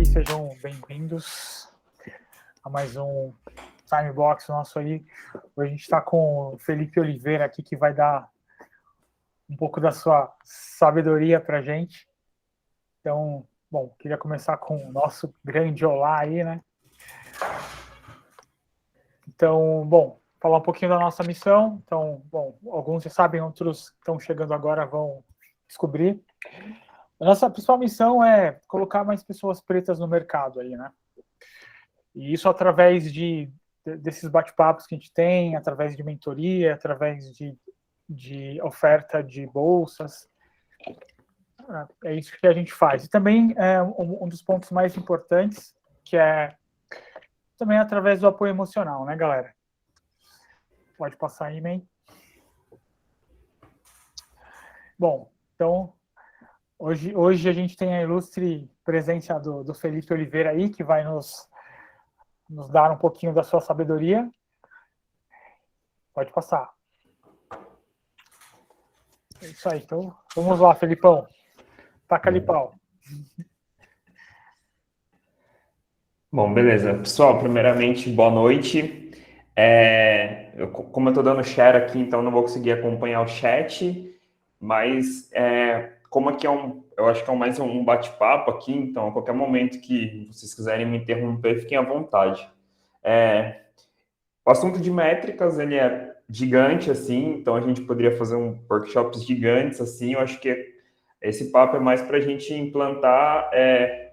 sejam bem-vindos a mais um Timebox nosso aí. Hoje a gente está com o Felipe Oliveira aqui, que vai dar um pouco da sua sabedoria para a gente. Então, bom, queria começar com o nosso grande olá aí, né? Então, bom, falar um pouquinho da nossa missão. Então, bom, alguns já sabem, outros que estão chegando agora vão descobrir. A nossa principal missão é colocar mais pessoas pretas no mercado aí, né? E isso através desses bate-papos que a gente tem, através de mentoria, através de oferta de bolsas. É isso que a gente faz. E também é um dos pontos mais importantes, que é também através do apoio emocional, né, galera? Pode passar aí, man. Bom, então, hoje a gente tem a ilustre presença do Felipe Oliveira aí, que vai nos dar um pouquinho da sua sabedoria. Pode passar. É isso aí, então vamos lá, Felipão. Taca ali pau. Bom, beleza. Pessoal, primeiramente, boa noite. Como eu estou dando share aqui, então não vou conseguir acompanhar o chat, mas como aqui eu acho que é mais um bate-papo aqui, então a qualquer momento que vocês quiserem me interromper, fiquem à vontade. O assunto de métricas, ele é gigante, assim, então a gente poderia fazer workshops gigantes, assim, eu acho que esse papo é mais para a gente implantar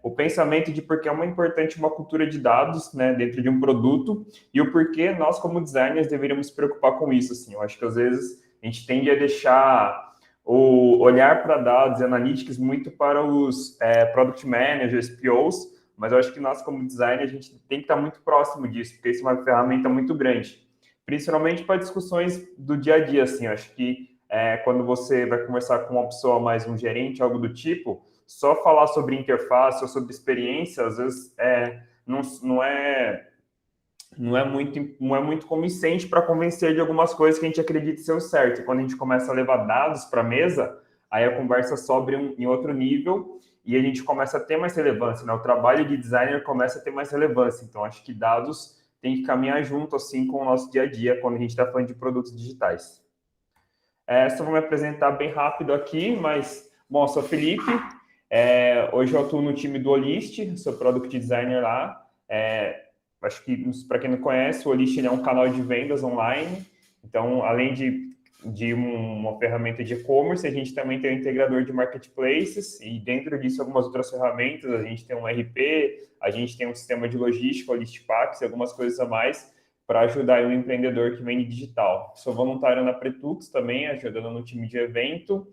o pensamento de por que é importante uma cultura de dados, né, dentro de um produto e o porquê nós, como designers, deveríamos se preocupar com isso. Assim. Eu acho que, às vezes, a gente tende a deixar o olhar para dados e analytics muito para os product managers, POs, mas eu acho que nós, como designers, a gente tem que estar muito próximo disso, porque isso é uma ferramenta muito grande, principalmente para discussões do dia a dia. Assim, eu acho que quando você vai conversar com uma pessoa, mais um gerente, algo do tipo, só falar sobre interface ou sobre experiência, às vezes não é muito convincente para convencer de algumas coisas que a gente acredita ser o certo. E quando a gente começa a levar dados para a mesa, aí a conversa sobe em outro nível e a gente começa a ter mais relevância, né? O trabalho de designer começa a ter mais relevância. Então, acho que dados tem que caminhar junto assim com o nosso dia a dia quando a gente está falando de produtos digitais. Só vou me apresentar bem rápido aqui, mas, bom, eu sou Felipe, hoje eu atuo no time do Olist, sou Product Designer lá. Acho que, para quem não conhece, o Olist é um canal de vendas online, então, além de uma ferramenta de e-commerce, a gente também tem um integrador de marketplaces, e dentro disso algumas outras ferramentas, a gente tem um RP, a gente tem um sistema de logística, o Listpacks, e algumas coisas a mais, para ajudar o empreendedor que vende digital. Sou voluntário na Pretux também, ajudando no time de evento.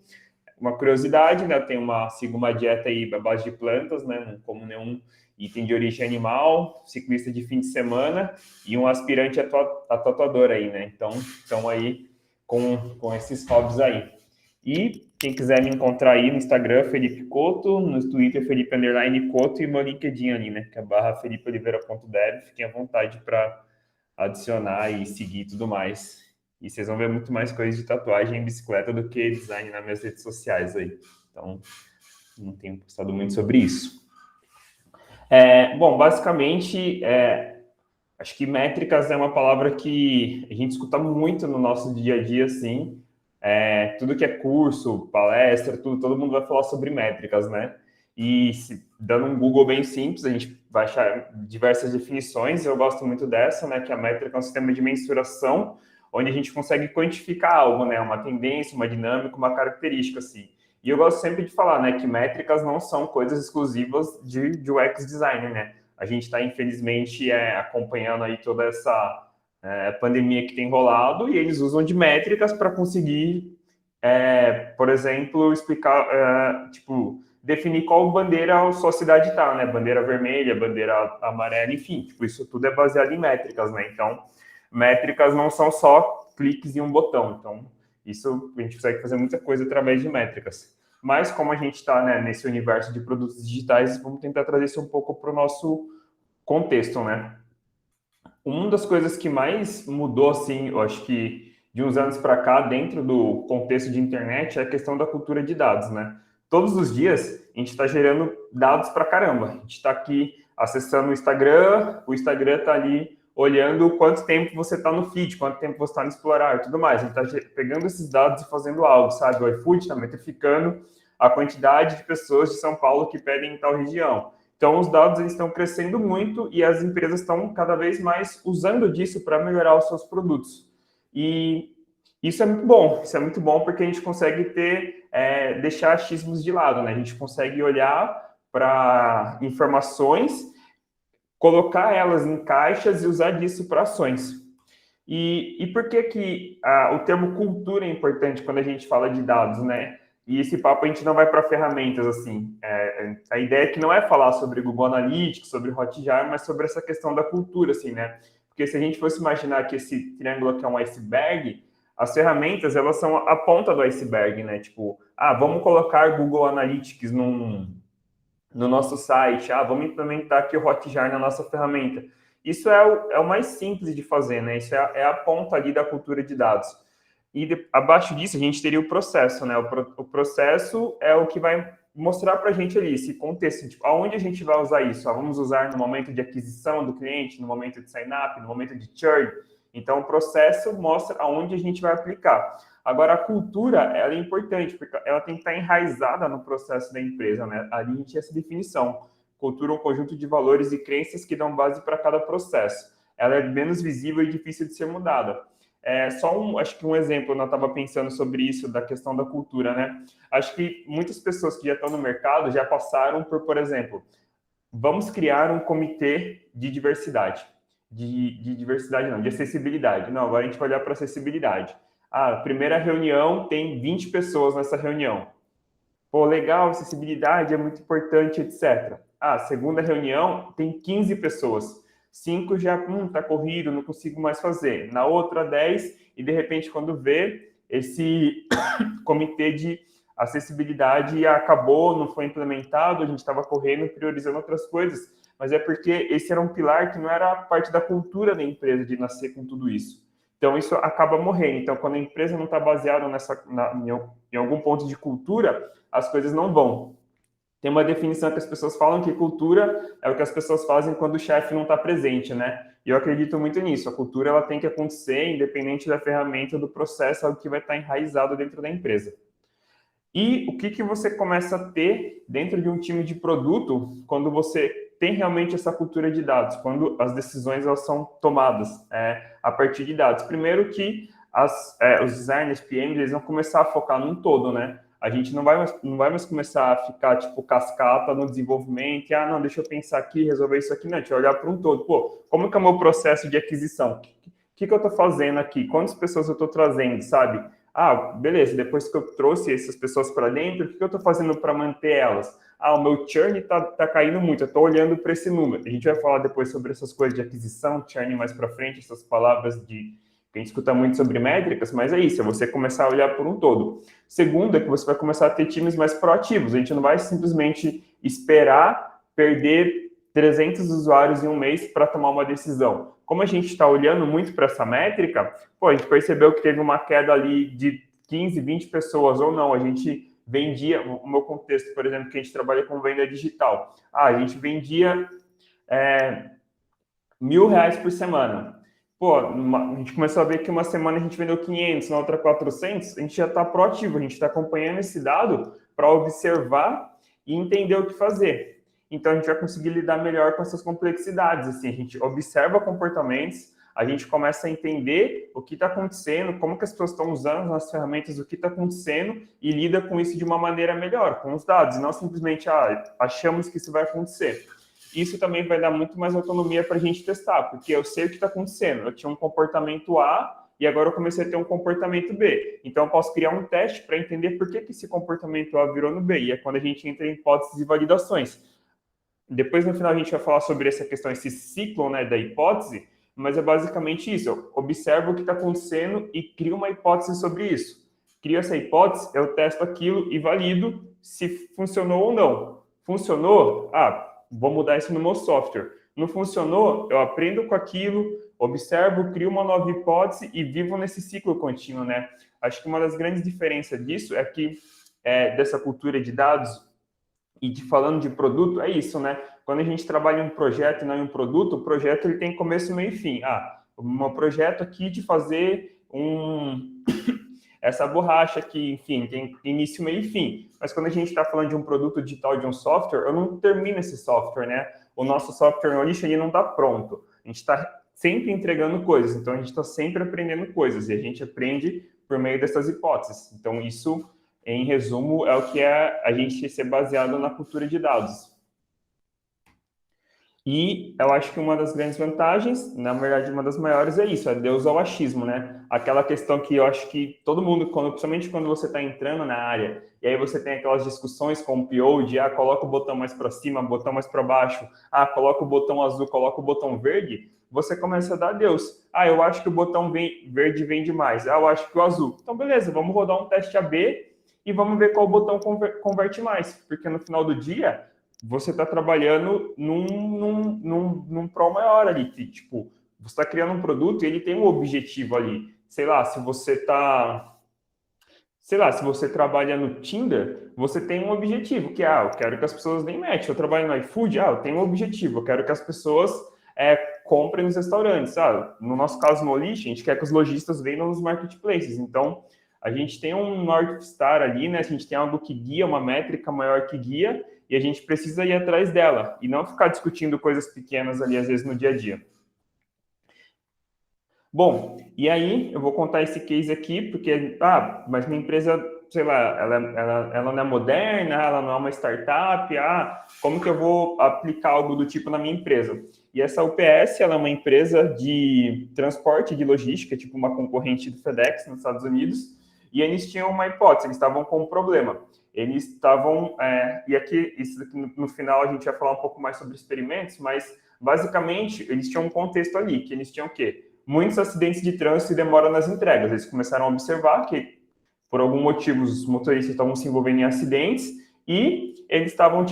Uma curiosidade, né? Sigo uma dieta aí à base de plantas, né? Não como nenhum item de origem animal, ciclista de fim de semana e um aspirante a tatuador aí, né? Então, estão aí com esses hobbies aí. E quem quiser me encontrar aí no Instagram, Felipe Couto, no Twitter, Felipe_Couto, e meu LinkedIn ali, né? Que é /felipeoliveira.dev. Fiquem à vontade para adicionar e seguir e tudo mais. E vocês vão ver muito mais coisas de tatuagem em bicicleta do que design nas minhas redes sociais aí. Então, não tenho postado muito sobre isso. Bom, basicamente, acho que métricas é uma palavra que a gente escuta muito no nosso dia a dia, assim. Tudo que é curso, palestra, todo mundo vai falar sobre métricas, né? E dando um Google bem simples, a gente vai achar diversas definições. Eu gosto muito dessa, né? Que a métrica é um sistema de mensuração onde a gente consegue quantificar algo, né? Uma tendência, uma dinâmica, uma característica, assim. E eu gosto sempre de falar, né? Que métricas não são coisas exclusivas de UX design, né? A gente está, infelizmente, acompanhando aí toda essa pandemia que tem rolado e eles usam de métricas para conseguir, por exemplo, explicar, definir qual bandeira a sua cidade está, né? Bandeira vermelha, bandeira amarela, enfim, isso tudo é baseado em métricas, né? Então, métricas não são só cliques em um botão. Então, isso a gente consegue fazer muita coisa através de métricas. Mas, como a gente está, né, nesse universo de produtos digitais, vamos tentar trazer isso um pouco para o nosso contexto, né? Uma das coisas que mais mudou, assim, eu acho que de uns anos para cá, dentro do contexto de internet, é a questão da cultura de dados, né? todos os dias a gente está gerando dados para caramba. A gente está aqui acessando o Instagram está ali olhando quanto tempo você está no feed, quanto tempo você está no explorar e tudo mais. A gente está pegando esses dados e fazendo algo, sabe? O iFood está metrificando a quantidade de pessoas de São Paulo que pedem em tal região. Então, os dados eles estão crescendo muito e as empresas estão cada vez mais usando disso para melhorar os seus produtos. E isso é muito bom porque a gente consegue deixar achismos de lado, né? A gente consegue olhar para informações, colocar elas em caixas e usar disso para ações. E por que o termo cultura é importante quando a gente fala de dados, né? E esse papo a gente não vai para ferramentas, assim. A ideia é que não é falar sobre Google Analytics, sobre Hotjar, mas sobre essa questão da cultura, assim, né? Porque se a gente fosse imaginar que esse triângulo aqui é um iceberg, as ferramentas, elas são a ponta do iceberg, né? Tipo, vamos colocar Google Analytics no nosso site, vamos implementar aqui o Hotjar na nossa ferramenta. Isso é o mais simples de fazer, né? Isso é a ponta ali da cultura de dados. E abaixo disso, a gente teria o processo, né? O processo é o que vai mostrar para a gente ali esse contexto, tipo, aonde a gente vai usar isso? Vamos usar no momento de aquisição do cliente, no momento de sign-up, no momento de churn. Então, o processo mostra aonde a gente vai aplicar. Agora, a cultura, ela é importante, porque ela tem que estar enraizada no processo da empresa, né? Ali a gente tinha essa definição. Cultura é um conjunto de valores e crenças que dão base para cada processo. Ela é menos visível e difícil de ser mudada. Acho que um exemplo, eu estava pensando sobre isso, da questão da cultura, né? Acho que muitas pessoas que já estão no mercado já passaram por exemplo, vamos criar um comitê de diversidade. De diversidade não, de acessibilidade. Não, agora a gente vai olhar para acessibilidade. Primeira reunião, tem 20 pessoas nessa reunião. Pô, legal, acessibilidade é muito importante, etc. Segunda reunião, tem 15 pessoas. 5 já, tá corrido, não consigo mais fazer. Na outra, 10, e de repente, quando vê, esse comitê de acessibilidade acabou, não foi implementado, a gente estava correndo, priorizando outras coisas, mas é porque esse era um pilar que não era parte da cultura da empresa de nascer com tudo isso. Então, isso acaba morrendo. Então, quando a empresa não está baseada em algum ponto de cultura, as coisas não vão. Tem uma definição que as pessoas falam que cultura é o que as pessoas fazem quando o chefe não está presente, né? E eu acredito muito nisso. A cultura ela tem que acontecer independente da ferramenta, do processo, algo que vai estar enraizado dentro da empresa. E o que você começa a ter dentro de um time de produto quando você tem realmente essa cultura de dados, quando as decisões elas são tomadas a partir de dados. Primeiro que os designers, PMs, eles vão começar a focar num todo, né? A gente não vai mais começar a ficar, tipo, cascata no desenvolvimento, não, deixa eu pensar aqui, resolver isso aqui, não, deixa eu olhar para um todo. Pô, como que é o meu processo de aquisição? O que eu estou fazendo aqui? Quantas pessoas eu estou trazendo, sabe? Beleza, depois que eu trouxe essas pessoas para dentro, o que eu estou fazendo para manter elas? O meu churn está caindo muito, eu estou olhando para esse número. A gente vai falar depois sobre essas coisas de aquisição, churn mais para frente, essas palavras que a gente escuta muito sobre métricas, mas é isso, é você começar a olhar por um todo. Segundo, é que você vai começar a ter times mais proativos. A gente não vai simplesmente esperar perder 300 usuários em um mês para tomar uma decisão. Como a gente está olhando muito para essa métrica, a gente percebeu que teve uma queda ali de 15, 20 pessoas ou não. A gente vendia, o meu contexto, por exemplo, que a gente trabalha com venda digital. A gente vendia R$1.000 por semana. A gente começou a ver que uma semana a gente vendeu 500, na outra 400, a gente já está proativo, a gente está acompanhando esse dado para observar e entender o que fazer. Então, a gente vai conseguir lidar melhor com essas complexidades. Assim, a gente observa comportamentos, a gente começa a entender o que está acontecendo, como que as pessoas estão usando as ferramentas, o que está acontecendo e lida com isso de uma maneira melhor, com os dados, e não simplesmente, achamos que isso vai acontecer. Isso também vai dar muito mais autonomia para a gente testar, porque eu sei o que está acontecendo. Eu tinha um comportamento A e agora eu comecei a ter um comportamento B. Então, eu posso criar um teste para entender por que esse comportamento A virou no B. E é quando a gente entra em hipóteses e validações. Depois, no final, a gente vai falar sobre essa questão, esse ciclo, né, da hipótese, mas é basicamente isso. Eu observo o que está acontecendo e crio uma hipótese sobre isso. Crio essa hipótese, eu testo aquilo e valido se funcionou ou não. Funcionou? Vou mudar isso no meu software. Não funcionou? Eu aprendo com aquilo, observo, crio uma nova hipótese e vivo nesse ciclo contínuo, né? Acho que uma das grandes diferenças disso é que dessa cultura de dados e falando de produto, é isso, né? Quando a gente trabalha em um projeto e não em um produto, o projeto ele tem começo, meio e fim. Um projeto aqui de fazer essa borracha aqui, enfim, tem início, meio e fim. Mas quando a gente está falando de um produto digital, de um software, eu não termino esse software, né? O nosso software no lixo, ele não está pronto. A gente está sempre entregando coisas, então a gente está sempre aprendendo coisas, e a gente aprende por meio dessas hipóteses. Então, isso, em resumo, é o que é a gente ser baseado na cultura de dados. E eu acho que uma das grandes vantagens, na verdade, uma das maiores é isso, é Deus ao achismo, né? Aquela questão que eu acho que todo mundo, principalmente quando você está entrando na área, e aí você tem aquelas discussões com o PO de, coloca o botão mais para cima, botão mais para baixo, coloca o botão azul, coloca o botão verde, você começa a dar a Deus. Eu acho que o botão verde vende mais, eu acho que o azul. Então, beleza, vamos rodar um teste AB e vamos ver qual botão converte mais, porque no final do dia você está trabalhando num pró maior ali, que, tipo, você está criando um produto e ele tem um objetivo ali. Sei lá, se você trabalha no Tinder, você tem um objetivo, que eu quero que as pessoas deem match. Eu trabalho no iFood, eu tenho um objetivo, eu quero que as pessoas comprem nos restaurantes. No nosso caso, no Olish, a gente quer que os lojistas vendam nos marketplaces. Então, a gente tem um North Star ali, né? A gente tem algo que guia, uma métrica maior que guia, e a gente precisa ir atrás dela, e não ficar discutindo coisas pequenas ali, às vezes, no dia a dia. Bom, e aí eu vou contar esse case aqui, porque, mas minha empresa, sei lá, ela não é moderna, ela não é uma startup, como que eu vou aplicar algo do tipo na minha empresa? E essa UPS, ela é uma empresa de transporte, de logística, tipo uma concorrente do FedEx nos Estados Unidos, e eles tinham uma hipótese, eles estavam com um problema. Eles estavam, e aqui, isso aqui no final a gente vai falar um pouco mais sobre experimentos, mas basicamente eles tinham um contexto ali, que eles tinham o quê? Muitos acidentes de trânsito e demora nas entregas. Eles começaram a observar que, por algum motivo, os motoristas estavam se envolvendo em acidentes e eles estavam,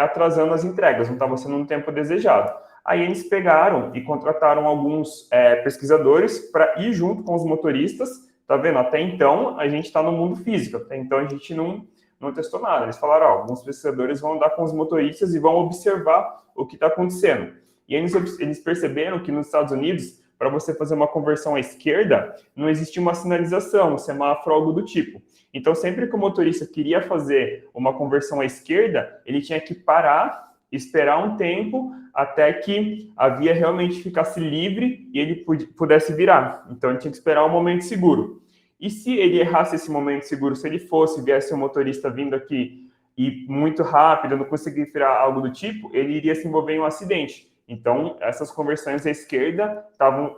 atrasando as entregas, não estava sendo um tempo desejado. Aí eles pegaram e contrataram alguns pesquisadores para ir junto com os motoristas. Tá vendo? Até então, a gente está no mundo físico. Até então, a gente não testou nada. Eles falaram, alguns pesquisadores vão andar com os motoristas e vão observar o que está acontecendo. E eles perceberam que nos Estados Unidos, para você fazer uma conversão à esquerda, não existia uma sinalização, um semáforo, algo do tipo. Então, sempre que o motorista queria fazer uma conversão à esquerda, ele tinha que parar, esperar um tempo, até que a via realmente ficasse livre e ele pudesse virar. Então, ele tinha que esperar um momento seguro. E se ele errasse esse momento seguro, se ele viesse um motorista vindo aqui e muito rápido, não conseguir virar algo do tipo, ele iria se envolver em um acidente. Então, essas conversões à esquerda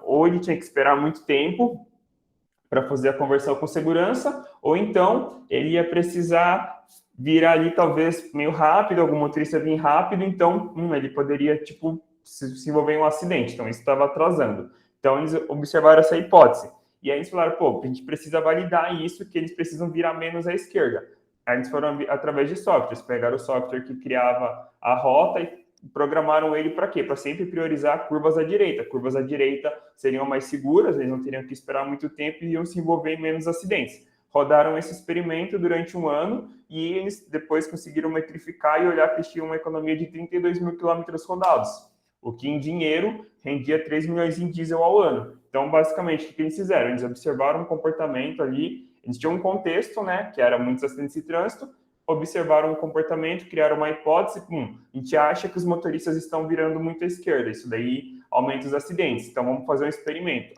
ou ele tinha que esperar muito tempo para fazer a conversão com segurança, ou então ele ia precisar virar ali talvez meio rápido, algum motorista vir rápido, então ele poderia se envolver em um acidente, então isso estava atrasando. Então eles observaram essa hipótese, e aí eles falaram, a gente precisa validar isso, que eles precisam virar menos à esquerda. Aí eles foram através de softwares, pegaram o software que criava a rota e programaram ele para quê? Para sempre priorizar curvas à direita. Curvas à direita seriam mais seguras, eles não teriam que esperar muito tempo e iam se envolver em menos acidentes. Rodaram esse experimento durante um ano e eles depois conseguiram metrificar e olhar que eles tinham uma economia de 32 mil quilômetros rodados, o que em dinheiro rendia 3 milhões em diesel ao ano. Então, basicamente, o que eles fizeram? Eles observaram um comportamento ali, eles tinham um contexto, né, que era muitos acidentes de trânsito, observaram o comportamento, criaram uma hipótese, a gente acha que os motoristas estão virando muito à esquerda, isso daí aumenta os acidentes, então vamos fazer um experimento.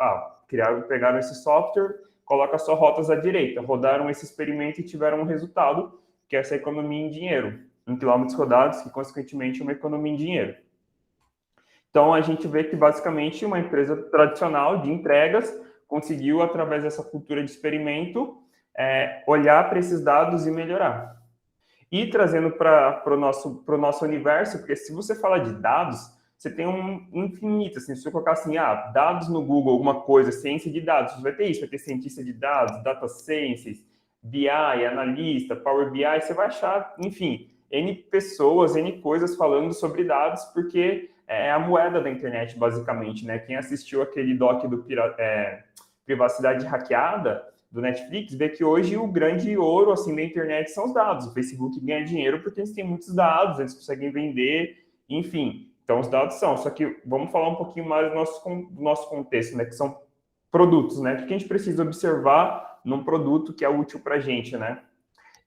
Pegaram esse software, coloca só rotas à direita, rodaram esse experimento e tiveram um resultado, que é essa economia em dinheiro, em quilômetros rodados, que consequentemente é uma economia em dinheiro. Então a gente vê que basicamente uma empresa tradicional de entregas conseguiu, através dessa cultura de experimento, olhar para esses dados e melhorar. E trazendo para o nosso universo, porque se você fala de dados, você tem um infinito, assim, se você colocar assim, dados no Google, alguma coisa, ciência de dados, você vai ter isso, vai ter cientista de dados, data sciences, BI, analista, Power BI, você vai achar, enfim, N pessoas, N coisas falando sobre dados, porque é a moeda da internet, basicamente, né? Quem assistiu aquele doc do Privacidade Hackeada, do Netflix, vê que hoje o grande ouro assim da internet são os dados. O Facebook ganha dinheiro porque eles têm muitos dados, eles conseguem vender, enfim. Então, os dados são. Só que vamos falar um pouquinho mais do nosso contexto, né? Que são produtos, né? O que a gente precisa observar num produto que é útil para a gente, né?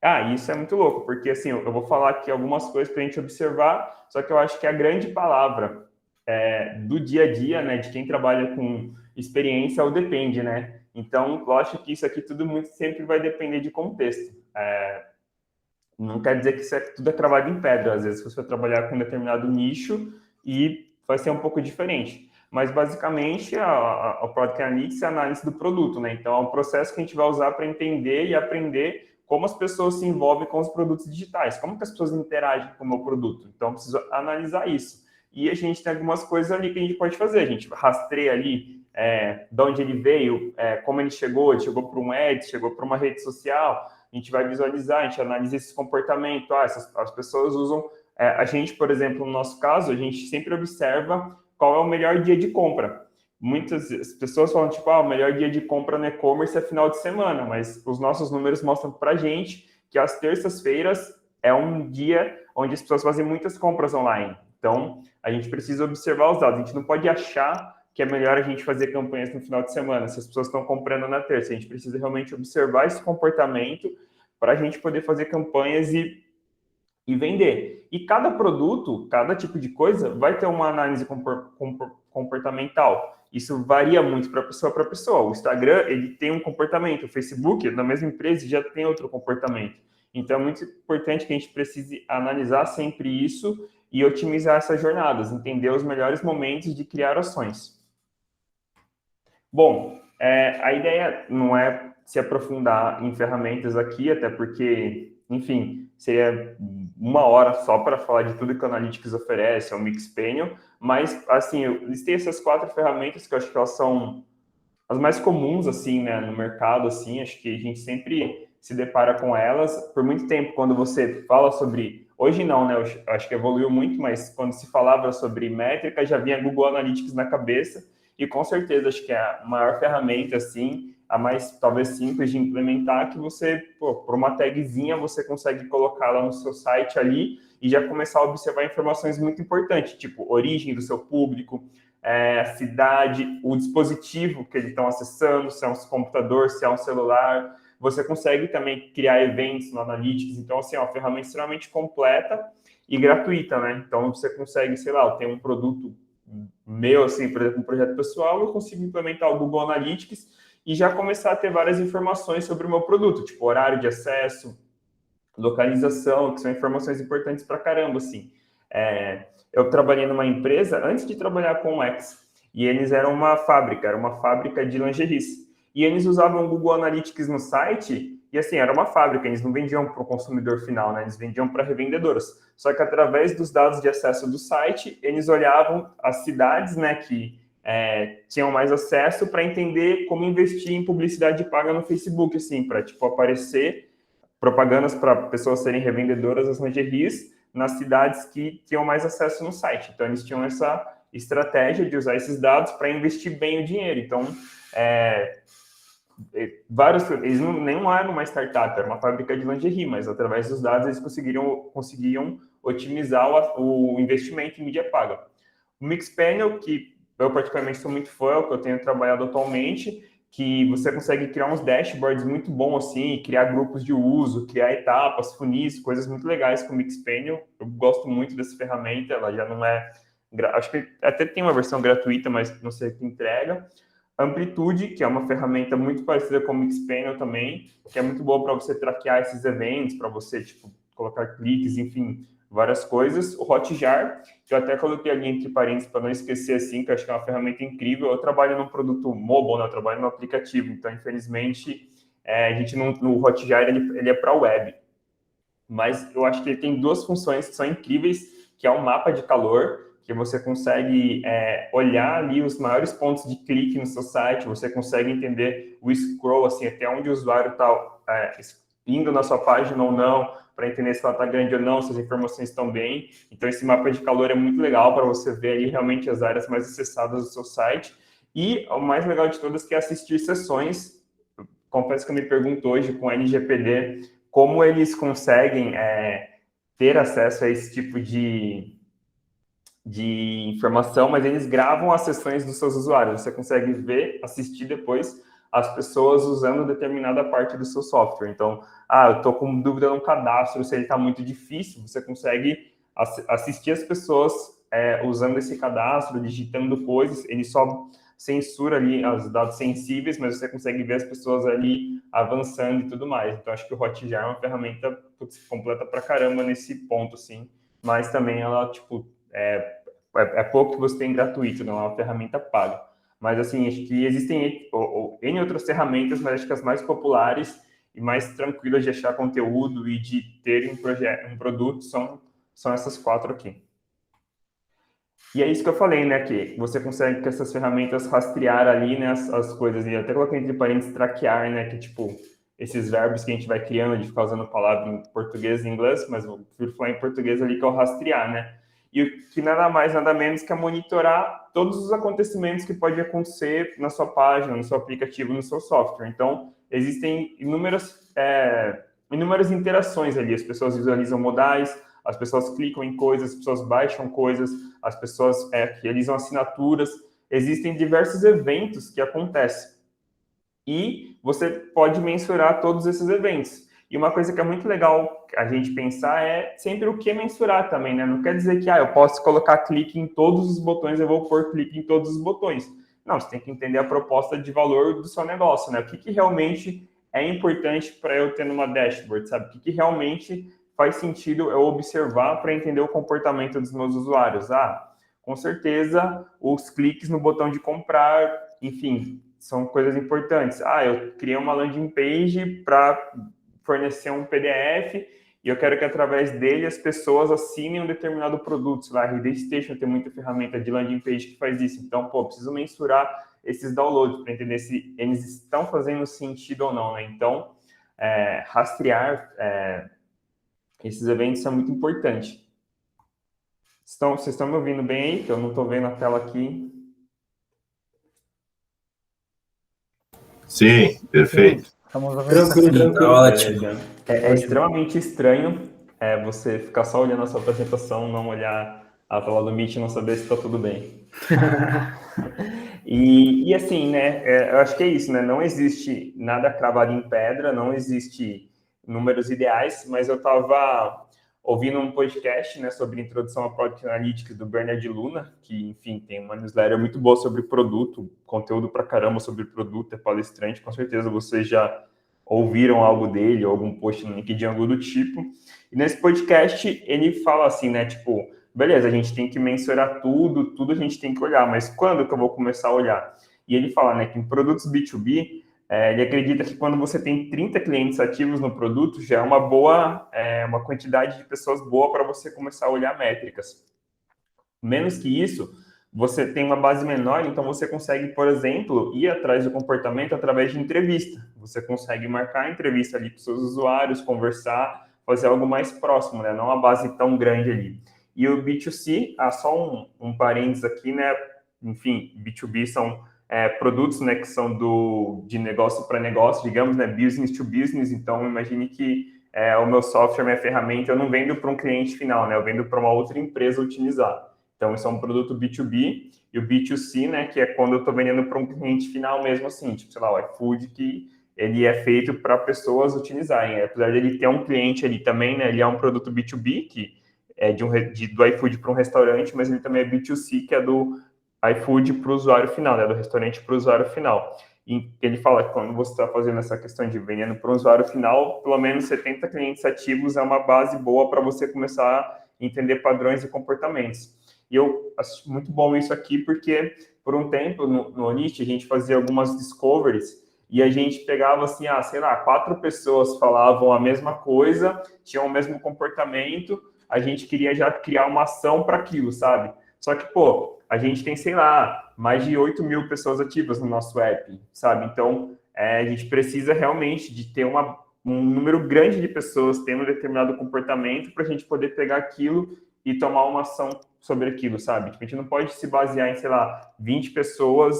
Ah, isso é muito louco, porque assim, eu vou falar aqui algumas coisas para a gente observar, só que eu acho que a grande palavra do dia a dia, né, de quem trabalha com experiência, é o depende, né? Então, lógico que isso aqui tudo muito sempre vai depender de contexto. Não quer dizer que isso tudo é cravado em pedra. Às vezes você vai trabalhar com um determinado nicho e vai ser um pouco diferente. Mas, basicamente, o Product Analytics é a análise do produto, né? Então, é um processo que a gente vai usar para entender e aprender como as pessoas se envolvem com os produtos digitais, como que as pessoas interagem com o meu produto. Então, eu preciso analisar isso. E a gente tem algumas coisas ali que a gente pode fazer. A gente rastreia ali de onde ele veio, como ele chegou para um ad, chegou para uma rede social. A gente vai visualizar, a gente analisa esse comportamento. As pessoas usam... a gente, por exemplo, no nosso caso, a gente sempre observa qual é o melhor dia de compra. Muitas pessoas falam, tipo, o melhor dia de compra no e-commerce é final de semana, mas os nossos números mostram para a gente que as terças-feiras é um dia onde as pessoas fazem muitas compras online. Então, a gente precisa observar os dados. A gente não pode achar que é melhor a gente fazer campanhas no final de semana, se as pessoas estão comprando na terça. A gente precisa realmente observar esse comportamento para a gente poder fazer campanhas e vender. E cada produto, cada tipo de coisa, vai ter uma análise comportamental. Isso varia muito para pessoa para pessoa. O Instagram, ele tem um comportamento. O Facebook, na mesma empresa, já tem outro comportamento. Então, é muito importante que a gente precise analisar sempre isso e otimizar essas jornadas, entender os melhores momentos de criar ações. Bom, a ideia não é se aprofundar em ferramentas aqui, até porque, enfim, seria uma hora só para falar de tudo que o Analytics oferece, é o Mixpanel, mas, assim, eu listei essas 4 ferramentas que eu acho que elas são as mais comuns, assim, né, no mercado, assim, acho que a gente sempre se depara com elas. Por muito tempo, quando você fala sobre... Hoje não, né, eu acho que evoluiu muito, mas quando se falava sobre métrica, já vinha Google Analytics na cabeça, e com certeza acho que é a maior ferramenta, assim, a mais, talvez, simples de implementar, que você, por uma tagzinha, você consegue colocar lá no seu site ali e já começar a observar informações muito importantes, tipo origem do seu público, a cidade, o dispositivo que eles estão acessando, se é um computador, se é um celular. Você consegue também criar eventos no Analytics. Então, assim, é uma ferramenta extremamente completa e gratuita, né? Então, você consegue, sei lá, eu tenho um produto meu, assim, por exemplo, um projeto pessoal, eu consigo implementar o Google Analytics e já começar a ter várias informações sobre o meu produto, tipo horário de acesso, localização, que são informações importantes para caramba, assim. Eu trabalhei numa empresa, antes de trabalhar com o X, e eles eram uma fábrica de lingeries. E eles usavam o Google Analytics no site, e assim, era uma fábrica, eles não vendiam para o consumidor final, né? Eles vendiam para revendedoras. Só que através dos dados de acesso do site, eles olhavam as cidades, né, que tinham mais acesso para entender como investir em publicidade paga no Facebook, assim, para, tipo, aparecer propagandas para pessoas serem revendedoras das lingeries nas cidades que tinham mais acesso no site. Então, eles tinham essa estratégia de usar esses dados para investir bem o dinheiro. Então, eles não eram uma startup, era uma fábrica de lingerie, mas através dos dados eles conseguiam otimizar o investimento em mídia paga. O Mixpanel, que eu particularmente sou muito fã, é o que eu tenho trabalhado atualmente, que você consegue criar uns dashboards muito bons, assim, criar grupos de uso, criar etapas, funis, coisas muito legais com o Mixpanel. Eu gosto muito dessa ferramenta, ela já não é... Acho que até tem uma versão gratuita, mas não sei o que entrega. Amplitude, que é uma ferramenta muito parecida com o Mixpanel também, que é muito boa para você traquear esses eventos, para você, tipo, colocar cliques, enfim, várias coisas. O Hotjar, que eu até coloquei ali entre parênteses para não esquecer, assim, que eu acho que é uma ferramenta incrível. Eu trabalho num produto mobile, né? Eu trabalho no aplicativo, então, infelizmente, a gente não, no Hotjar ele é para web. Mas eu acho que ele tem 2 funções que são incríveis, que é o mapa de calor, que você consegue olhar ali os maiores pontos de clique no seu site, você consegue entender o scroll, assim, até onde o usuário está indo na sua página ou não, para entender se ela está grande ou não, se as informações estão bem. Então, esse mapa de calor é muito legal para você ver ali realmente as áreas mais acessadas do seu site. E o mais legal de todas que é assistir sessões confesso que eu me pergunto hoje com o LGPD como eles conseguem ter acesso a esse tipo de informação, mas eles gravam as sessões dos seus usuários. Você consegue ver, assistir depois as pessoas usando determinada parte do seu software. Então, eu estou com dúvida no cadastro, se ele está muito difícil, você consegue assistir as pessoas usando esse cadastro, digitando coisas. Ele só censura ali os dados sensíveis, mas você consegue ver as pessoas ali avançando e tudo mais. Então, acho que o Hotjar é uma ferramenta completa pra caramba nesse ponto, assim. Mas também ela, tipo, é pouco que você tem gratuito, não é uma ferramenta paga. Mas, assim, acho que existem N outras ferramentas, mas acho que as mais populares e mais tranquilas de achar conteúdo e de ter um produto são essas 4 aqui. E é isso que eu falei, né, que você consegue com essas ferramentas rastrear ali, né, as coisas, e eu até coloquei entre parênteses traquear, né, que tipo, esses verbos que a gente vai criando de ficar usando palavra em português e inglês, mas eu prefiro falar em português ali, que é o rastrear, né, e que nada mais, nada menos que é monitorar todos os acontecimentos que podem acontecer na sua página, no seu aplicativo, no seu software. Então, existem inúmeras interações ali, as pessoas visualizam modais, as pessoas clicam em coisas, as pessoas baixam coisas, as pessoas realizam assinaturas. Existem diversos eventos que acontecem. E você pode mensurar todos esses eventos. E uma coisa que é muito legal a gente pensar é sempre o que mensurar também, né? Não quer dizer que eu posso colocar clique em todos os botões, eu vou pôr clique em todos os botões. Não, você tem que entender a proposta de valor do seu negócio, né? O que realmente é importante para eu ter numa dashboard, sabe? O que realmente faz sentido eu observar para entender o comportamento dos meus usuários. Com certeza, os cliques no botão de comprar, enfim, são coisas importantes. Eu criei uma landing page para fornecer um PDF e eu quero que através dele as pessoas assinem um determinado produto. Sei lá, a RD Station tem muita ferramenta de landing page que faz isso. Então, preciso mensurar esses downloads para entender se eles estão fazendo sentido ou não, né? Então, rastrear esses eventos é muito importante. Vocês estão me ouvindo bem aí? Que eu não estou vendo a tela aqui. Sim, perfeito. Estamos ouvindo. Tranquilo. Tá ótimo. É extremamente estranho você ficar só olhando a sua apresentação, não olhar a tela do Meet e não saber se está tudo bem. E assim, né, eu acho que é isso, né? Não existe nada cravado em pedra, não existe números ideais, mas eu estava ouvindo um podcast, né, sobre introdução à Product Analytics do Bernard Luna, que, enfim, tem uma newsletter muito boa sobre produto, conteúdo pra caramba sobre produto, é palestrante, com certeza vocês já ouviram algo dele, ou algum post no LinkedIn, algo do tipo. E nesse podcast, ele fala assim, né, tipo, beleza, a gente tem que mensurar tudo a gente tem que olhar, mas quando que eu vou começar a olhar? E ele fala, né, que em produtos B2B, ele acredita que quando você tem 30 clientes ativos no produto, já é uma quantidade de pessoas boa para você começar a olhar métricas. Menos que isso, você tem uma base menor, então você consegue, por exemplo, ir atrás do comportamento através de entrevista. Você consegue marcar a entrevista ali com seus usuários, conversar, fazer algo mais próximo, né? Não uma base tão grande ali. E o B2C, só um parênteses aqui, né? Enfim, B2B são produtos, né, que são de negócio para negócio, digamos, né, business to business. Então, imagine que o meu software, minha ferramenta, eu não vendo para um cliente final, né, eu vendo para uma outra empresa utilizar. Então, isso é um produto B2B. E o B2C, né, que é quando eu estou vendendo para um cliente final mesmo assim, tipo, sei lá, o iFood, que ele é feito para pessoas utilizarem. Apesar de ele ter um cliente ali também, né, ele é um produto B2B, que é do iFood para um restaurante, mas ele também é B2C, que é do iFood para o usuário final, né, do restaurante para o usuário final. E ele fala que quando você está fazendo essa questão de vendendo para o usuário final, pelo menos 70 clientes ativos é uma base boa para você começar a entender padrões e comportamentos. E eu acho muito bom isso aqui, porque por um tempo no Onit a gente fazia algumas discoveries e a gente pegava assim, sei lá, 4 pessoas falavam a mesma coisa, tinham o mesmo comportamento, a gente queria já criar uma ação para aquilo, sabe? Só que, a gente tem, sei lá, mais de 8.000 pessoas ativas no nosso app, sabe? Então, a gente precisa realmente de ter um número grande de pessoas tendo um determinado comportamento para a gente poder pegar aquilo e tomar uma ação sobre aquilo, sabe? Tipo, a gente não pode se basear em, sei lá, 20 pessoas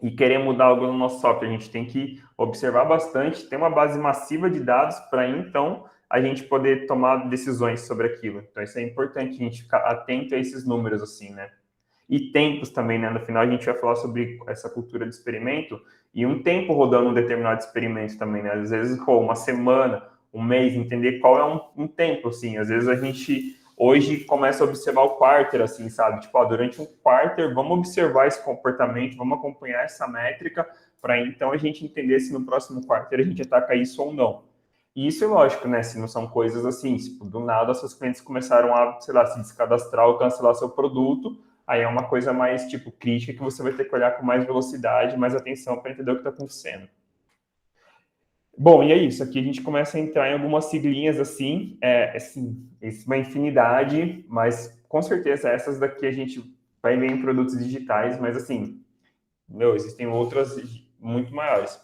e querer mudar algo no nosso software. A gente tem que observar bastante, ter uma base massiva de dados para então a gente poder tomar decisões sobre aquilo. Então, isso é importante, a gente ficar atento a esses números, assim, né? E tempos também, né? No final, a gente vai falar sobre essa cultura de experimento e um tempo rodando um determinado experimento também, né? Às vezes, pô, uma semana, um mês, entender qual é um tempo, assim. Às vezes a gente hoje começa a observar o quarter, assim, sabe? Tipo, ó, durante um quarter, vamos observar esse comportamento, vamos acompanhar essa métrica, para então a gente entender se no próximo quarter a gente ataca isso ou não. E isso é lógico, né? Se não são coisas assim, tipo, do nada, seus clientes começaram a, sei lá, se descadastrar ou cancelar seu produto, aí é uma coisa mais, tipo, crítica que você vai ter que olhar com mais velocidade, mais atenção para entender o que está acontecendo. Bom, e é isso. Aqui a gente começa a entrar em algumas siglinhas assim, assim, uma infinidade, mas com certeza essas daqui a gente vai ver em produtos digitais, mas assim, meu, existem outras muito maiores.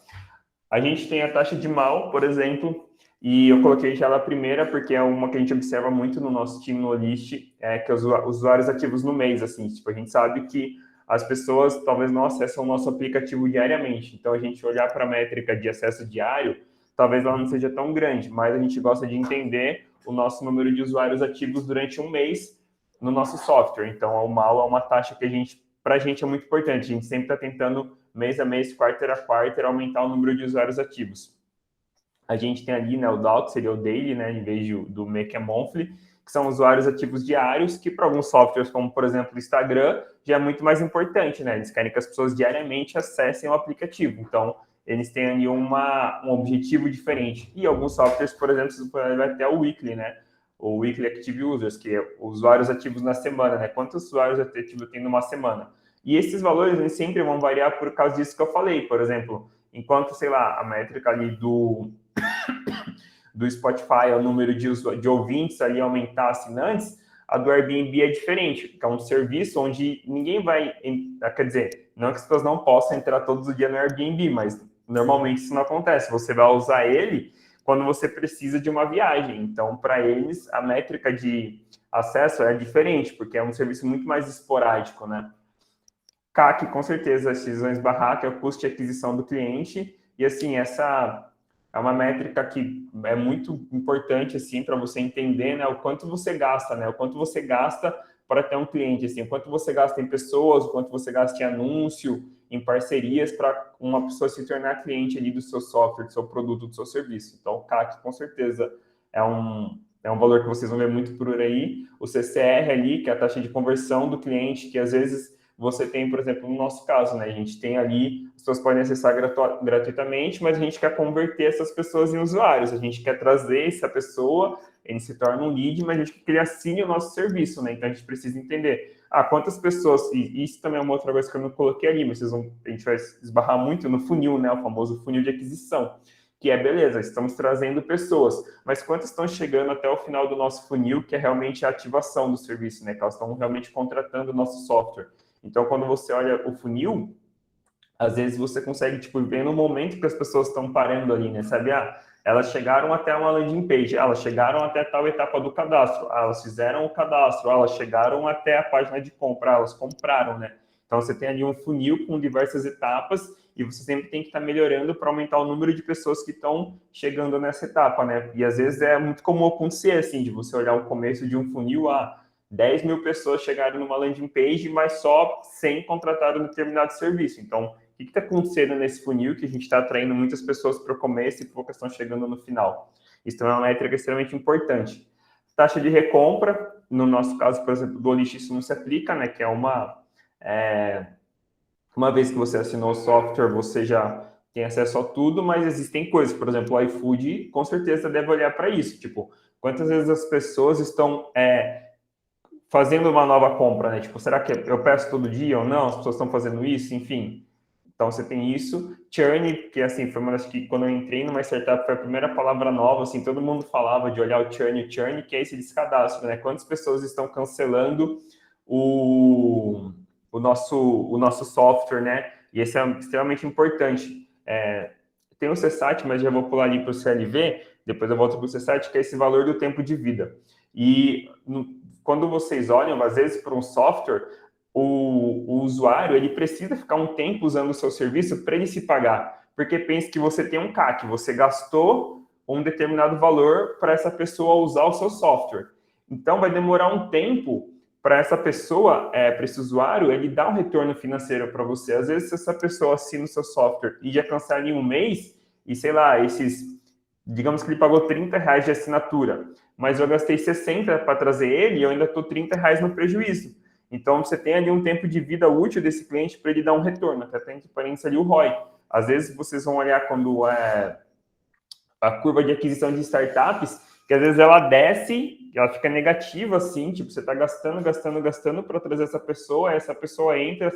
A gente tem a taxa de mal, por exemplo, e eu coloquei já ela primeira porque é uma que a gente observa muito no nosso time no Olist, que é os usuários ativos no mês, assim, tipo, a gente sabe que as pessoas talvez não acessam o nosso aplicativo diariamente, então a gente olhar para a métrica de acesso diário, talvez ela não seja tão grande, mas a gente gosta de entender o nosso número de usuários ativos durante um mês no nosso software, então o mal é uma taxa que para a gente é muito importante, a gente sempre está tentando mês a mês, quarter a quarter, aumentar o número de usuários ativos. A gente tem ali, né, o DAO, que seria o daily, né, em vez do make a monthly, que são usuários ativos diários, que para alguns softwares, como por exemplo o Instagram, já é muito mais importante, né? Eles querem que as pessoas diariamente acessem o aplicativo. Então, eles têm ali um objetivo diferente. E alguns softwares, por exemplo, você pode levar até o weekly, né? O weekly active users, que é usuários ativos na semana, né? Quantos usuários ativos tem numa semana? E esses valores eles sempre vão variar por causa disso que eu falei. Por exemplo, enquanto, sei lá, a métrica ali do Spotify, o número de ouvintes ali aumentar assinantes, a do Airbnb é diferente, que é um serviço onde ninguém vai, quer dizer, não que as pessoas não possam entrar todos os dias no Airbnb, mas normalmente isso não acontece. Você vai usar ele quando você precisa de uma viagem. Então, para eles, a métrica de acesso é diferente, porque é um serviço muito mais esporádico, né? CAC, com certeza, as decisões barraca é o custo de aquisição do cliente. E, assim, essa é uma métrica que é muito importante, assim, para você entender, né, o quanto você gasta, né? O quanto você gasta para ter um cliente, assim, o quanto você gasta em pessoas, o quanto você gasta em anúncio, em parcerias, para uma pessoa se tornar cliente ali do seu software, do seu produto, do seu serviço. Então, o CAC, com certeza, é um valor que vocês vão ver muito por aí. O CCR ali, que é a taxa de conversão do cliente, que às vezes você tem, por exemplo, no nosso caso, né? A gente tem ali, as pessoas podem acessar gratuitamente, mas a gente quer converter essas pessoas em usuários. A gente quer trazer essa pessoa, ele se torna um lead, mas a gente quer que ele assine o nosso serviço, né? Então a gente precisa entender, quantas pessoas, e isso também é uma outra coisa que eu não coloquei ali, mas a gente vai esbarrar muito no funil, né? O famoso funil de aquisição. Que é, beleza, estamos trazendo pessoas, mas quantas estão chegando até o final do nosso funil, que é realmente a ativação do serviço, né? Que elas estão realmente contratando o nosso software. Então, quando você olha o funil, às vezes você consegue, tipo, ver no momento que as pessoas estão parando ali, né? Sabe, elas chegaram até uma landing page, elas chegaram até tal etapa do cadastro, elas fizeram o cadastro, elas chegaram até a página de compra, elas compraram, né? Então, você tem ali um funil com diversas etapas e você sempre tem que estar melhorando para aumentar o número de pessoas que estão chegando nessa etapa, né? E às vezes é muito comum acontecer, assim, de você olhar o começo de um funil, 10 mil pessoas chegaram numa landing page, mas só 100 contrataram um determinado serviço. Então, o que está acontecendo nesse funil que a gente está atraindo muitas pessoas para o começo e poucas estão chegando no final? Isso é uma métrica extremamente importante. Taxa de recompra, no nosso caso, por exemplo, do Olist, isso não se aplica, né? Que é uma vez que você assinou o software, você já tem acesso a tudo, mas existem coisas, por exemplo, o iFood, com certeza deve olhar para isso. Tipo, quantas vezes as pessoas estão fazendo uma nova compra, né? Tipo, será que eu peço todo dia ou não? As pessoas estão fazendo isso, enfim. Então, você tem isso. Churn, que assim, foi uma das que quando eu entrei numa startup foi a primeira palavra nova, assim, todo mundo falava de olhar o churn, que é esse descadastro, né? Quantas pessoas estão cancelando o nosso software, né? E esse é extremamente importante. Tem o CSAT, mas já vou pular ali para o CLV, depois eu volto para o CSAT, que é esse valor do tempo de vida. E quando vocês olham, às vezes, para um software, o usuário ele precisa ficar um tempo usando o seu serviço para ele se pagar. Porque pense que você tem um CAC, você gastou um determinado valor para essa pessoa usar o seu software. Então, vai demorar um tempo para essa pessoa, para esse usuário, ele dar um retorno financeiro para você. Às vezes, se essa pessoa assina o seu software e já cancela em um mês, e sei lá, digamos que ele pagou R$ 30 de assinatura, mas eu gastei 60 para trazer ele e eu ainda estou R$ 30 no prejuízo. Então, você tem ali um tempo de vida útil desse cliente para ele dar um retorno. Até tem entre parênteses ali o ROI. Às vezes, vocês vão olhar quando a curva de aquisição de startups, que às vezes ela desce, ela fica negativa, assim, tipo, você está gastando para trazer essa pessoa entra,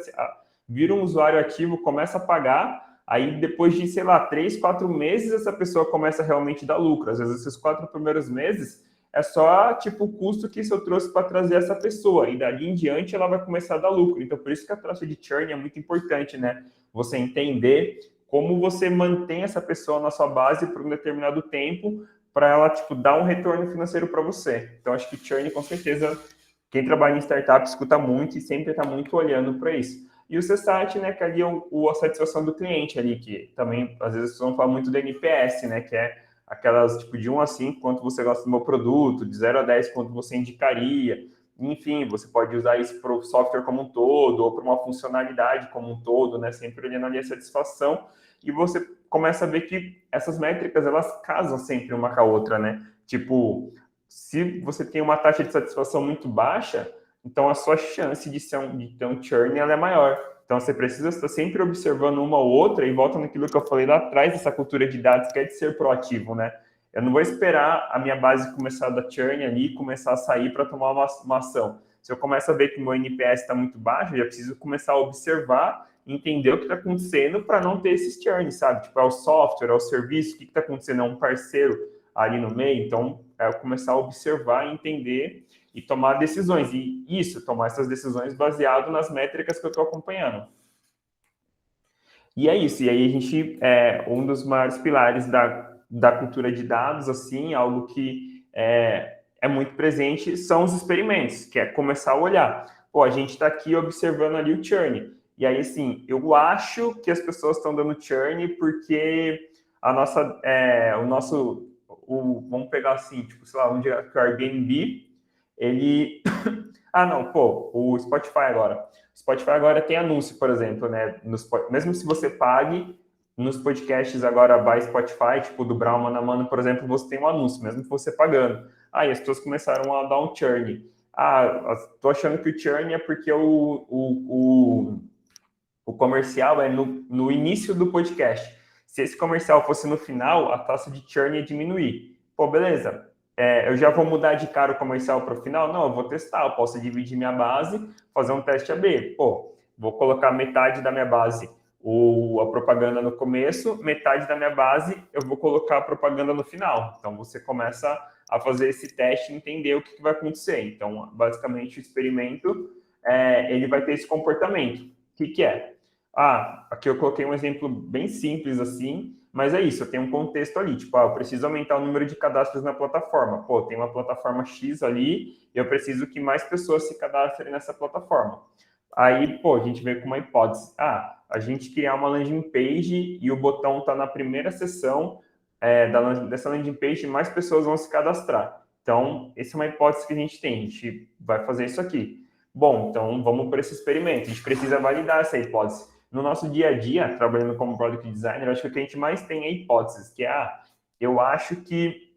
vira um usuário ativo, começa a pagar, aí depois de, sei lá, 3, 4 meses, essa pessoa começa a realmente dar lucro. Às vezes, esses 4 primeiros meses é só, tipo, o custo que isso eu trouxe para trazer essa pessoa, e dali em diante ela vai começar a dar lucro. Então, por isso que a taxa de churn é muito importante, né? Você entender como você mantém essa pessoa na sua base por um determinado tempo para ela, tipo, dar um retorno financeiro para você. Então, acho que churn, com certeza, quem trabalha em startup escuta muito e sempre está muito olhando para isso. E o CSAT, né, que ali é a satisfação do cliente ali, que também, às vezes, vocês vão falar muito do NPS, né, que é aquelas, tipo, de 1 a 5, quanto você gosta do meu produto, de 0 a 10, quanto você indicaria. Enfim, você pode usar isso para o software como um todo, ou para uma funcionalidade como um todo, né, sempre olhando ali a satisfação, e você começa a ver que essas métricas, elas casam sempre uma com a outra, né? Tipo, se você tem uma taxa de satisfação muito baixa, então a sua chance de ter um churn ela é maior. Então você precisa estar sempre observando uma ou outra e volta naquilo que eu falei lá atrás, essa cultura de dados que é de ser proativo, né? Eu não vou esperar a minha base começar a dar churn ali, começar a sair para tomar uma ação. Se eu começo a ver que o meu NPS está muito baixo, eu já preciso começar a observar, entender o que está acontecendo para não ter esses churns, sabe? Tipo, é o software, é o serviço, o que está acontecendo? É um parceiro ali no meio? Então, é eu começar a observar, entender e tomar decisões. E isso, tomar essas decisões baseado nas métricas que eu estou acompanhando. E é isso. E aí a gente, um dos maiores pilares da cultura de dados, assim, algo que é muito presente, são os experimentos, que é começar a olhar. Pô, a gente está aqui observando ali o churn. E aí, assim, eu acho que as pessoas estão dando churn porque vamos pegar assim, tipo, sei lá, onde o Airbnb, ele... Ah, não, pô, o Spotify agora. O Spotify agora tem anúncio, por exemplo, né? Mesmo se você pague, nos podcasts agora by Spotify, tipo do Brown Mano a Mano, por exemplo, você tem um anúncio, mesmo que você pagando. Aí as pessoas começaram a dar um churn. Ah, tô achando que o churn é porque o comercial é no início do podcast. Se esse comercial fosse no final, a taxa de churn ia diminuir. Pô, beleza. Eu já vou mudar de cara o comercial para o final? Não, eu vou testar. Eu posso dividir minha base, fazer um teste AB. Pô, vou colocar metade da minha base a propaganda no começo, metade da minha base eu vou colocar a propaganda no final. Então, você começa a fazer esse teste e entender o que vai acontecer. Então, basicamente, o experimento, ele vai ter esse comportamento. O que é? Aqui eu coloquei um exemplo bem simples assim, mas é isso, eu tenho um contexto ali, tipo, eu preciso aumentar o número de cadastros na plataforma. Pô, tem uma plataforma X ali, e eu preciso que mais pessoas se cadastrem nessa plataforma. Aí, pô, a gente veio com uma hipótese. A gente criar uma landing page e o botão está na primeira seção dessa landing page e mais pessoas vão se cadastrar. Então, essa é uma hipótese que a gente tem, a gente vai fazer isso aqui. Bom, então vamos para esse experimento, a gente precisa validar essa hipótese. No nosso dia a dia, trabalhando como product designer, eu acho que o que a gente mais tem é hipóteses, que eu acho que,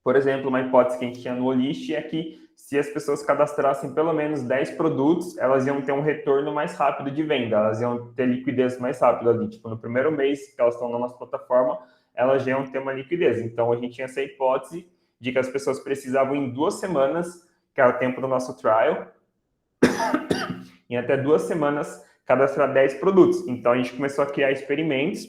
por exemplo, uma hipótese que a gente tinha no Olist é que se as pessoas cadastrassem pelo menos 10 produtos, elas iam ter um retorno mais rápido de venda, elas iam ter liquidez mais rápido ali. Tipo, no primeiro mês que elas estão na nossa plataforma, elas já iam ter uma liquidez. Então, a gente tinha essa hipótese de que as pessoas precisavam em 2 semanas, que é o tempo do nosso trial, em até 2 semanas, cadastrar 10 produtos. Então, a gente começou a criar experimentos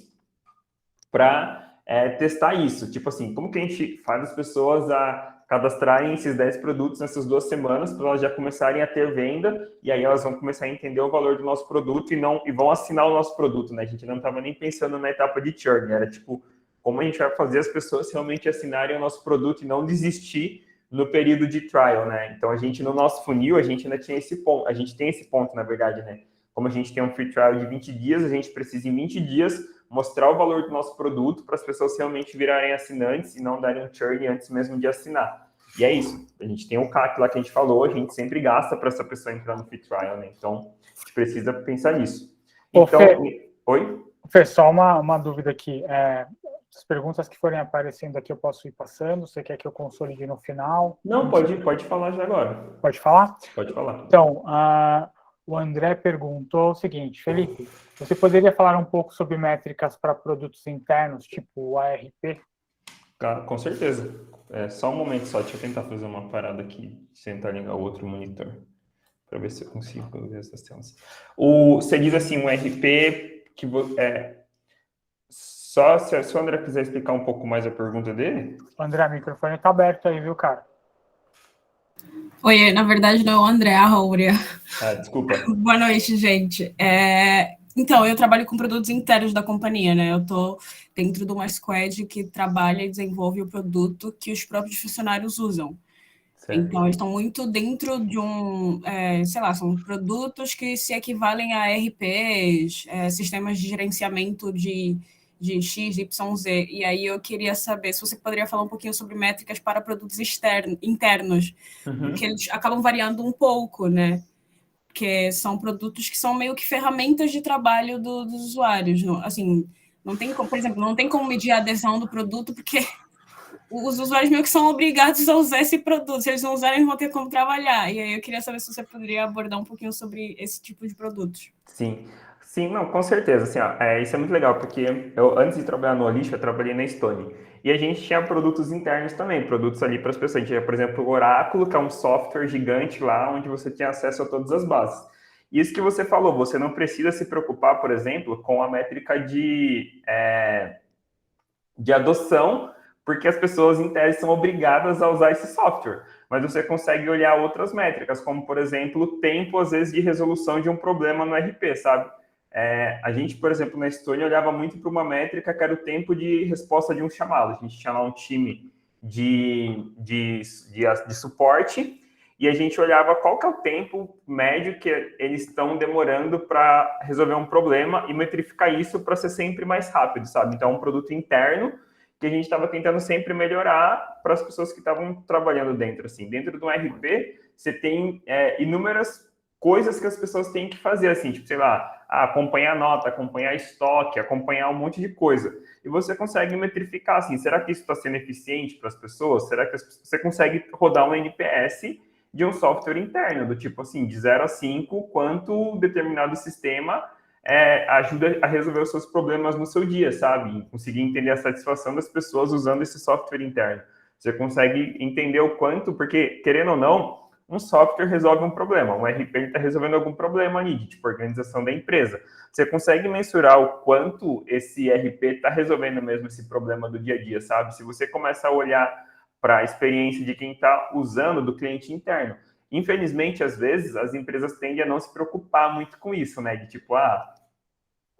para testar isso. Tipo assim, como que a gente faz as pessoas a cadastrarem esses 10 produtos nessas 2 semanas para elas já começarem a ter venda e aí elas vão começar a entender o valor do nosso produto e vão assinar o nosso produto, né? A gente não estava nem pensando na etapa de churn, era tipo, como a gente vai fazer as pessoas realmente assinarem o nosso produto e não desistir no período de trial, né? Então, a gente, no nosso funil, a gente ainda tinha esse ponto, a gente tem esse ponto, na verdade, né? Como a gente tem um free trial de 20 dias, a gente precisa, em 20 dias, mostrar o valor do nosso produto para as pessoas realmente virarem assinantes e não darem um churn antes mesmo de assinar. E é isso. A gente tem o CAC lá que a gente falou, a gente sempre gasta para essa pessoa entrar no free trial, né? Então, a gente precisa pensar nisso. Então, oi? Fê, só uma dúvida aqui. As perguntas que forem aparecendo aqui eu posso ir passando? Você quer que eu consolide no final? Não, pode falar já agora. Pode falar? Pode falar. Então, o André perguntou o seguinte: Felipe, você poderia falar um pouco sobre métricas para produtos internos, tipo o ARP? Com certeza. Só um momento só, deixa eu tentar fazer uma parada aqui, tentar ligar o outro monitor, para ver se eu consigo ver essas telas. Você diz assim, um RP que só se o André quiser explicar um pouco mais a pergunta dele. André, o microfone está aberto aí, viu, cara? Oi, na verdade não é o André, a Áurea. Desculpa. Boa noite, gente. Então, eu trabalho com produtos internos da companhia, né? Eu estou dentro de uma squad que trabalha e desenvolve o produto que os próprios funcionários usam. Certo. Então, eles estão muito dentro de são produtos que se equivalem a RPs, sistemas de gerenciamento de X, Y, Z. E aí eu queria saber se você poderia falar um pouquinho sobre métricas para produtos internos, porque eles acabam variando um pouco, né? Porque são produtos que são meio que ferramentas de trabalho dos usuários. Assim, não tem como, por exemplo, não tem como medir a adesão do produto, porque os usuários meio que são obrigados a usar esse produto. Se eles não usarem, eles vão ter como trabalhar. E aí eu queria saber se você poderia abordar um pouquinho sobre esse tipo de produtos. Sim, não, com certeza. Assim, isso é muito legal, porque eu, antes de trabalhar no Olixo, eu trabalhei na Stone. E a gente tinha produtos internos também, produtos ali para as pessoas. A gente tinha, por exemplo, o Oráculo, que é um software gigante lá, onde você tinha acesso a todas as bases. Isso que você falou, você não precisa se preocupar, por exemplo, com a métrica de adoção, porque as pessoas, em tese, são obrigadas a usar esse software. Mas você consegue olhar outras métricas, como, por exemplo, o tempo, às vezes, de resolução de um problema no RP, sabe? A gente, por exemplo, na Stone, olhava muito para uma métrica que era o tempo de resposta de um chamado. A gente tinha lá um time de suporte e a gente olhava qual que é o tempo médio que eles estão demorando para resolver um problema e metrificar isso para ser sempre mais rápido, sabe? Então, é um produto interno que a gente estava tentando sempre melhorar para as pessoas que estavam trabalhando dentro. Assim, dentro do RP, você tem inúmeras coisas que as pessoas têm que fazer, assim, tipo, sei lá, acompanhar nota, acompanhar estoque, acompanhar um monte de coisa. E você consegue metrificar, assim, será que isso está sendo eficiente para as pessoas? Será que você consegue rodar um NPS de um software interno, do tipo, assim, de 0 a 5, quanto determinado sistema ajuda a resolver os seus problemas no seu dia, sabe? Conseguir entender a satisfação das pessoas usando esse software interno. Você consegue entender o quanto, porque, querendo ou não, um software resolve um problema, um RP está resolvendo algum problema ali, de tipo, organização da empresa. Você consegue mensurar o quanto esse RP está resolvendo mesmo esse problema do dia a dia, sabe? Se você começa a olhar para a experiência de quem está usando, do cliente interno. Infelizmente, às vezes, as empresas tendem a não se preocupar muito com isso, né? De tipo,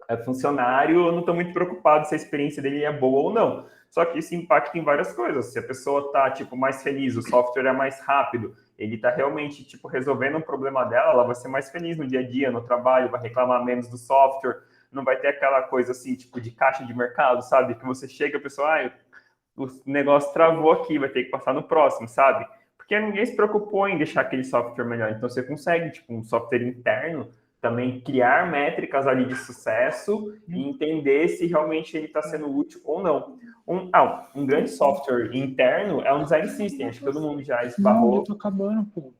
é funcionário, eu não estou muito preocupado se a experiência dele é boa ou não. Só que isso impacta em várias coisas. Se a pessoa está, tipo, mais feliz, o software é mais rápido, ele está realmente, tipo, resolvendo um problema dela, ela vai ser mais feliz no dia a dia, no trabalho, vai reclamar menos do software, não vai ter aquela coisa, assim, tipo, de caixa de mercado, sabe? Que você chega, a pessoa, o negócio travou aqui, vai ter que passar no próximo, sabe? Porque ninguém se preocupou em deixar aquele software melhor. Então, você consegue, tipo, um software interno, também criar métricas ali de sucesso e entender se realmente ele está sendo útil ou não. Um grande software interno é um design system. Acho que todo mundo já esbarrou. Não, eu tô acabando, pô.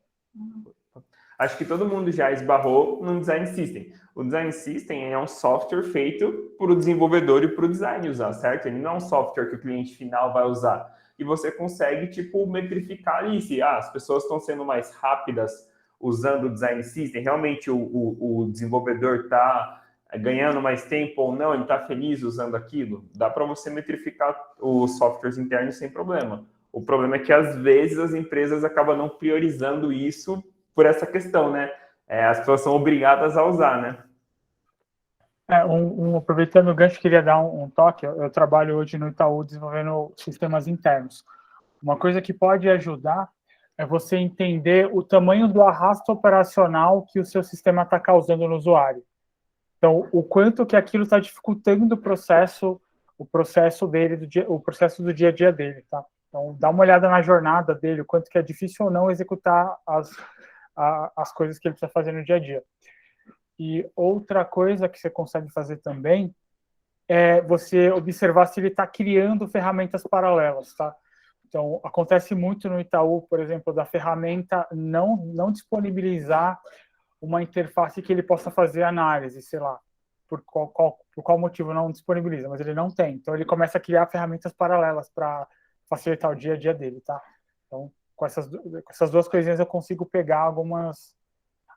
Acho que todo mundo já esbarrou no design system. O design system é um software feito para o desenvolvedor e para o design usar, certo? Ele não é um software que o cliente final vai usar. E você consegue, tipo, metrificar ali se as pessoas estão sendo mais rápidas usando o design system, realmente o desenvolvedor está ganhando mais tempo ou não, ele está feliz usando aquilo. Dá para você metrificar os softwares internos sem problema. O problema é que, às vezes, as empresas acabam não priorizando isso por essa questão, né? As pessoas são obrigadas a usar, né? Aproveitando o gancho, queria dar um toque. Eu trabalho hoje no Itaú desenvolvendo sistemas internos. Uma coisa que pode ajudar É você entender o tamanho do arrasto operacional que o seu sistema está causando no usuário. Então, o quanto que aquilo está dificultando o processo dele, o processo do dia a dia dele, tá? Então, dá uma olhada na jornada dele, o quanto que é difícil ou não executar as coisas que ele precisa fazer no dia a dia. E outra coisa que você consegue fazer também é você observar se ele está criando ferramentas paralelas, tá? Então, acontece muito no Itaú, por exemplo, da ferramenta não disponibilizar uma interface que ele possa fazer análise, sei lá, por qual motivo não disponibiliza, mas ele não tem. Então, ele começa a criar ferramentas paralelas para facilitar o dia a dia dele, tá? Então, com essas duas coisinhas eu consigo pegar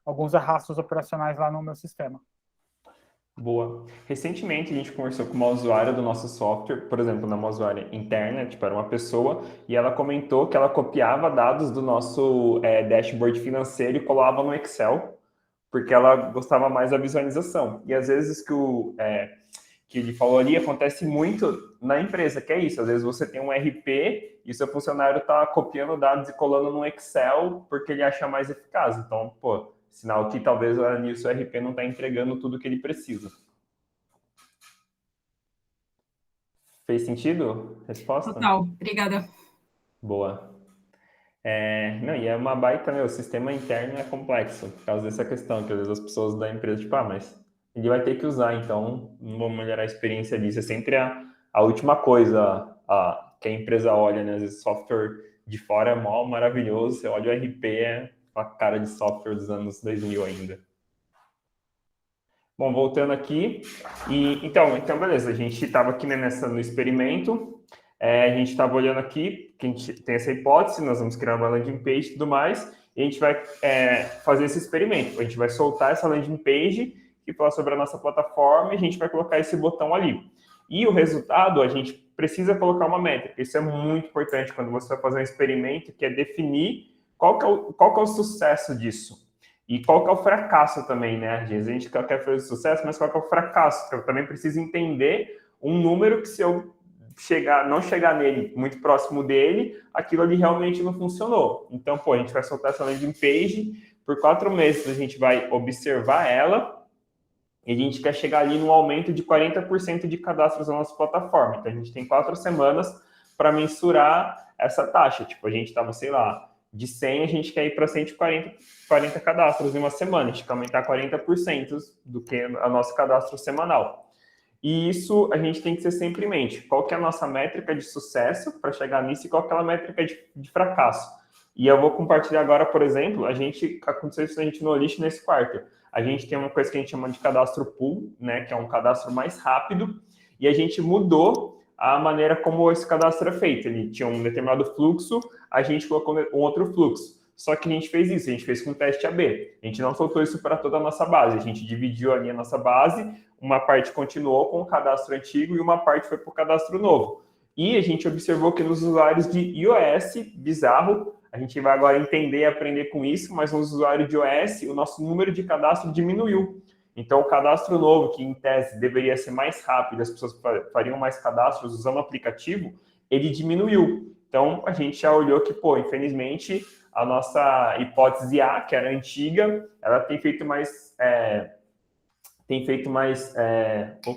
alguns arrastos operacionais lá no meu sistema. Boa. Recentemente a gente conversou com uma usuária do nosso software, por exemplo, uma usuária interna, tipo, era uma pessoa, e ela comentou que ela copiava dados do nosso dashboard financeiro e colava no Excel, porque ela gostava mais da visualização. E às vezes que ele falou ali acontece muito na empresa, que é isso. Às vezes você tem um RP e o seu funcionário está copiando dados e colando no Excel porque ele acha mais eficaz. Então, pô, sinal que talvez ali o seu RP não está entregando tudo que ele precisa. Fez sentido? Resposta? Total, obrigada. Boa. Não, e é uma baita, o sistema interno é complexo, por causa dessa questão, que às vezes as pessoas da empresa, tipo, mas ele vai ter que usar, então não vamos melhorar a experiência disso. É sempre a última coisa que a empresa olha, né? Às vezes software de fora é mó maravilhoso, você olha o RP, é a cara de software dos anos 2000 ainda. Bom, voltando aqui, então beleza, a gente estava aqui, né, no experimento, a gente estava olhando aqui, que a gente tem essa hipótese, nós vamos criar uma landing page e tudo mais, e a gente vai fazer esse experimento. A gente vai soltar essa landing page que fala sobre a nossa plataforma e a gente vai colocar esse botão ali. E o resultado, a gente precisa colocar uma métrica. Isso é muito importante quando você vai fazer um experimento, que é definir qual que é o sucesso disso. E qual que é o fracasso também, né? Às vezes a gente quer fazer sucesso, mas qual que é o fracasso? Eu também preciso entender um número que, se eu não chegar nele, muito próximo dele, aquilo ali realmente não funcionou. Então, pô, a gente vai soltar essa landing page, por 4 meses a gente vai observar ela, e a gente quer chegar ali no aumento de 40% de cadastros na nossa plataforma. Então, a gente tem 4 semanas para mensurar essa taxa. Tipo, a gente estava, sei lá, de 100, a gente quer ir para 140 cadastros em uma semana. A gente quer aumentar 40% do que o nosso cadastro semanal. E isso a gente tem que ser sempre em mente. Qual que é a nossa métrica de sucesso para chegar nisso e qual que é a métrica de fracasso. E eu vou compartilhar agora, por exemplo, aconteceu isso a gente no Olist nesse quarto. A gente tem uma coisa que a gente chama de cadastro pool, né, que é um cadastro mais rápido, e a gente mudou a maneira como esse cadastro é feito. Ele tinha um determinado fluxo, a gente colocou um outro fluxo. Só que a gente fez isso, a gente fez com teste AB. A gente não soltou isso para toda a nossa base, a gente dividiu ali a nossa base, uma parte continuou com o cadastro antigo e uma parte foi para o cadastro novo. E a gente observou que nos usuários de iOS, bizarro, a gente vai agora entender e aprender com isso, mas nos usuários de iOS, o nosso número de cadastro diminuiu. Então, o cadastro novo, que em tese deveria ser mais rápido, as pessoas fariam mais cadastros usando o aplicativo, ele diminuiu. Então, a gente já olhou que, pô, infelizmente, a nossa hipótese A, que era antiga, ela tem feito mais...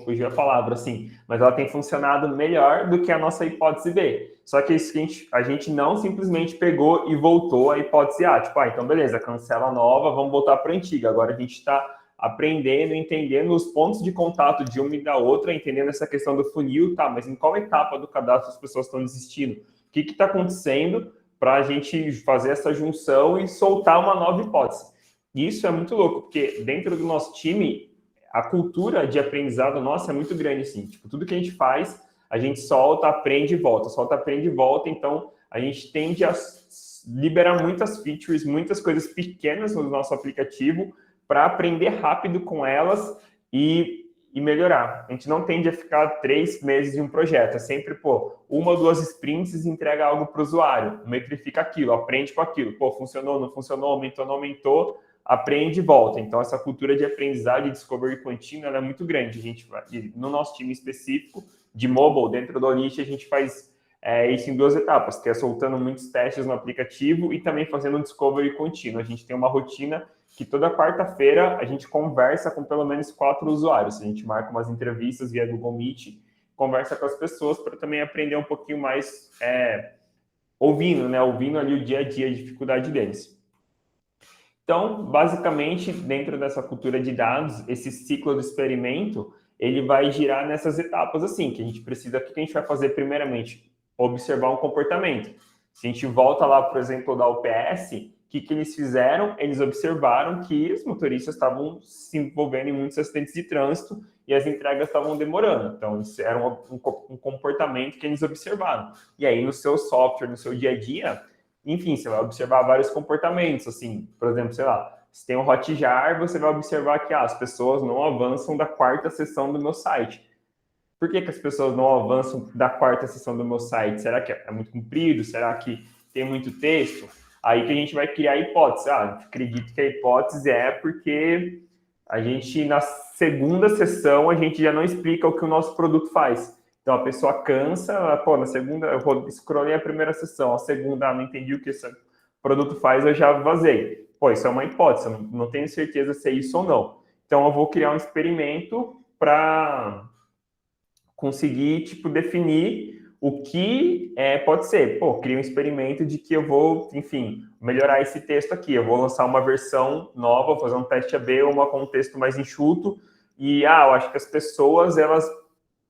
fugiu a palavra, assim, mas ela tem funcionado melhor do que a nossa hipótese B. Só que a gente não simplesmente pegou e voltou à hipótese A. Tipo, então beleza, cancela a nova, vamos voltar para a antiga. Agora a gente está aprendendo, entendendo os pontos de contato de uma e da outra, entendendo essa questão do funil, tá, mas em qual etapa do cadastro as pessoas estão desistindo? O que está acontecendo para a gente fazer essa junção e soltar uma nova hipótese? E isso é muito louco, porque dentro do nosso time, a cultura de aprendizado nossa é muito grande, assim. Tipo, tudo que a gente faz, a gente solta, aprende e volta, solta, aprende e volta. Então, a gente tende a liberar muitas features, muitas coisas pequenas no nosso aplicativo para aprender rápido com elas e melhorar. A gente não tende a ficar 3 meses em um projeto. É sempre, 1 ou 2 sprints e entrega algo para o usuário. Metrifica aquilo, aprende com aquilo. Funcionou, não funcionou, aumentou, não aumentou. Aprende e volta. Então, essa cultura de aprendizagem e discovery contínua ela é muito grande. A gente, no nosso time específico, de mobile, dentro do Olist, a gente faz isso em 2 etapas, que é soltando muitos testes no aplicativo e também fazendo um discovery contínuo. A gente tem uma rotina que toda quarta-feira a gente conversa com pelo menos 4 usuários. A gente marca umas entrevistas via Google Meet, conversa com as pessoas para também aprender um pouquinho mais ouvindo, né? Ouvindo ali o dia a dia, a dificuldade deles. Então, basicamente, dentro dessa cultura de dados, esse ciclo do experimento, ele vai girar nessas etapas assim, que a gente precisa, o que a gente vai fazer primeiramente? Observar um comportamento. Se a gente volta lá, por exemplo, da UPS, o que eles fizeram? Eles observaram que os motoristas estavam se envolvendo em muitos acidentes de trânsito e as entregas estavam demorando. Então, isso era um comportamento que eles observaram. E aí, no seu software, no seu dia a dia, enfim, você vai observar vários comportamentos, assim, por exemplo, sei lá, se tem um Hotjar, você vai observar que as pessoas não avançam da 4ª seção do meu site. Por que as pessoas não avançam da 4ª seção do meu site? Será que é muito comprido? Será que tem muito texto? Aí que a gente vai criar a hipótese. Acredito que a hipótese é porque a gente, na 2ª sessão, a gente já não explica o que o nosso produto faz. Então, a pessoa cansa, na segunda, eu scrollei a 1ª sessão, a segunda, não entendi o que esse produto faz, eu já vazei. Isso é uma hipótese, eu não tenho certeza se é isso ou não. Então, eu vou criar um experimento para conseguir, definir o que pode ser. Cria um experimento de que eu vou, enfim, melhorar esse texto aqui. Eu vou lançar uma versão nova, fazer um teste AB, uma com um texto mais enxuto, e, eu acho que as pessoas, elas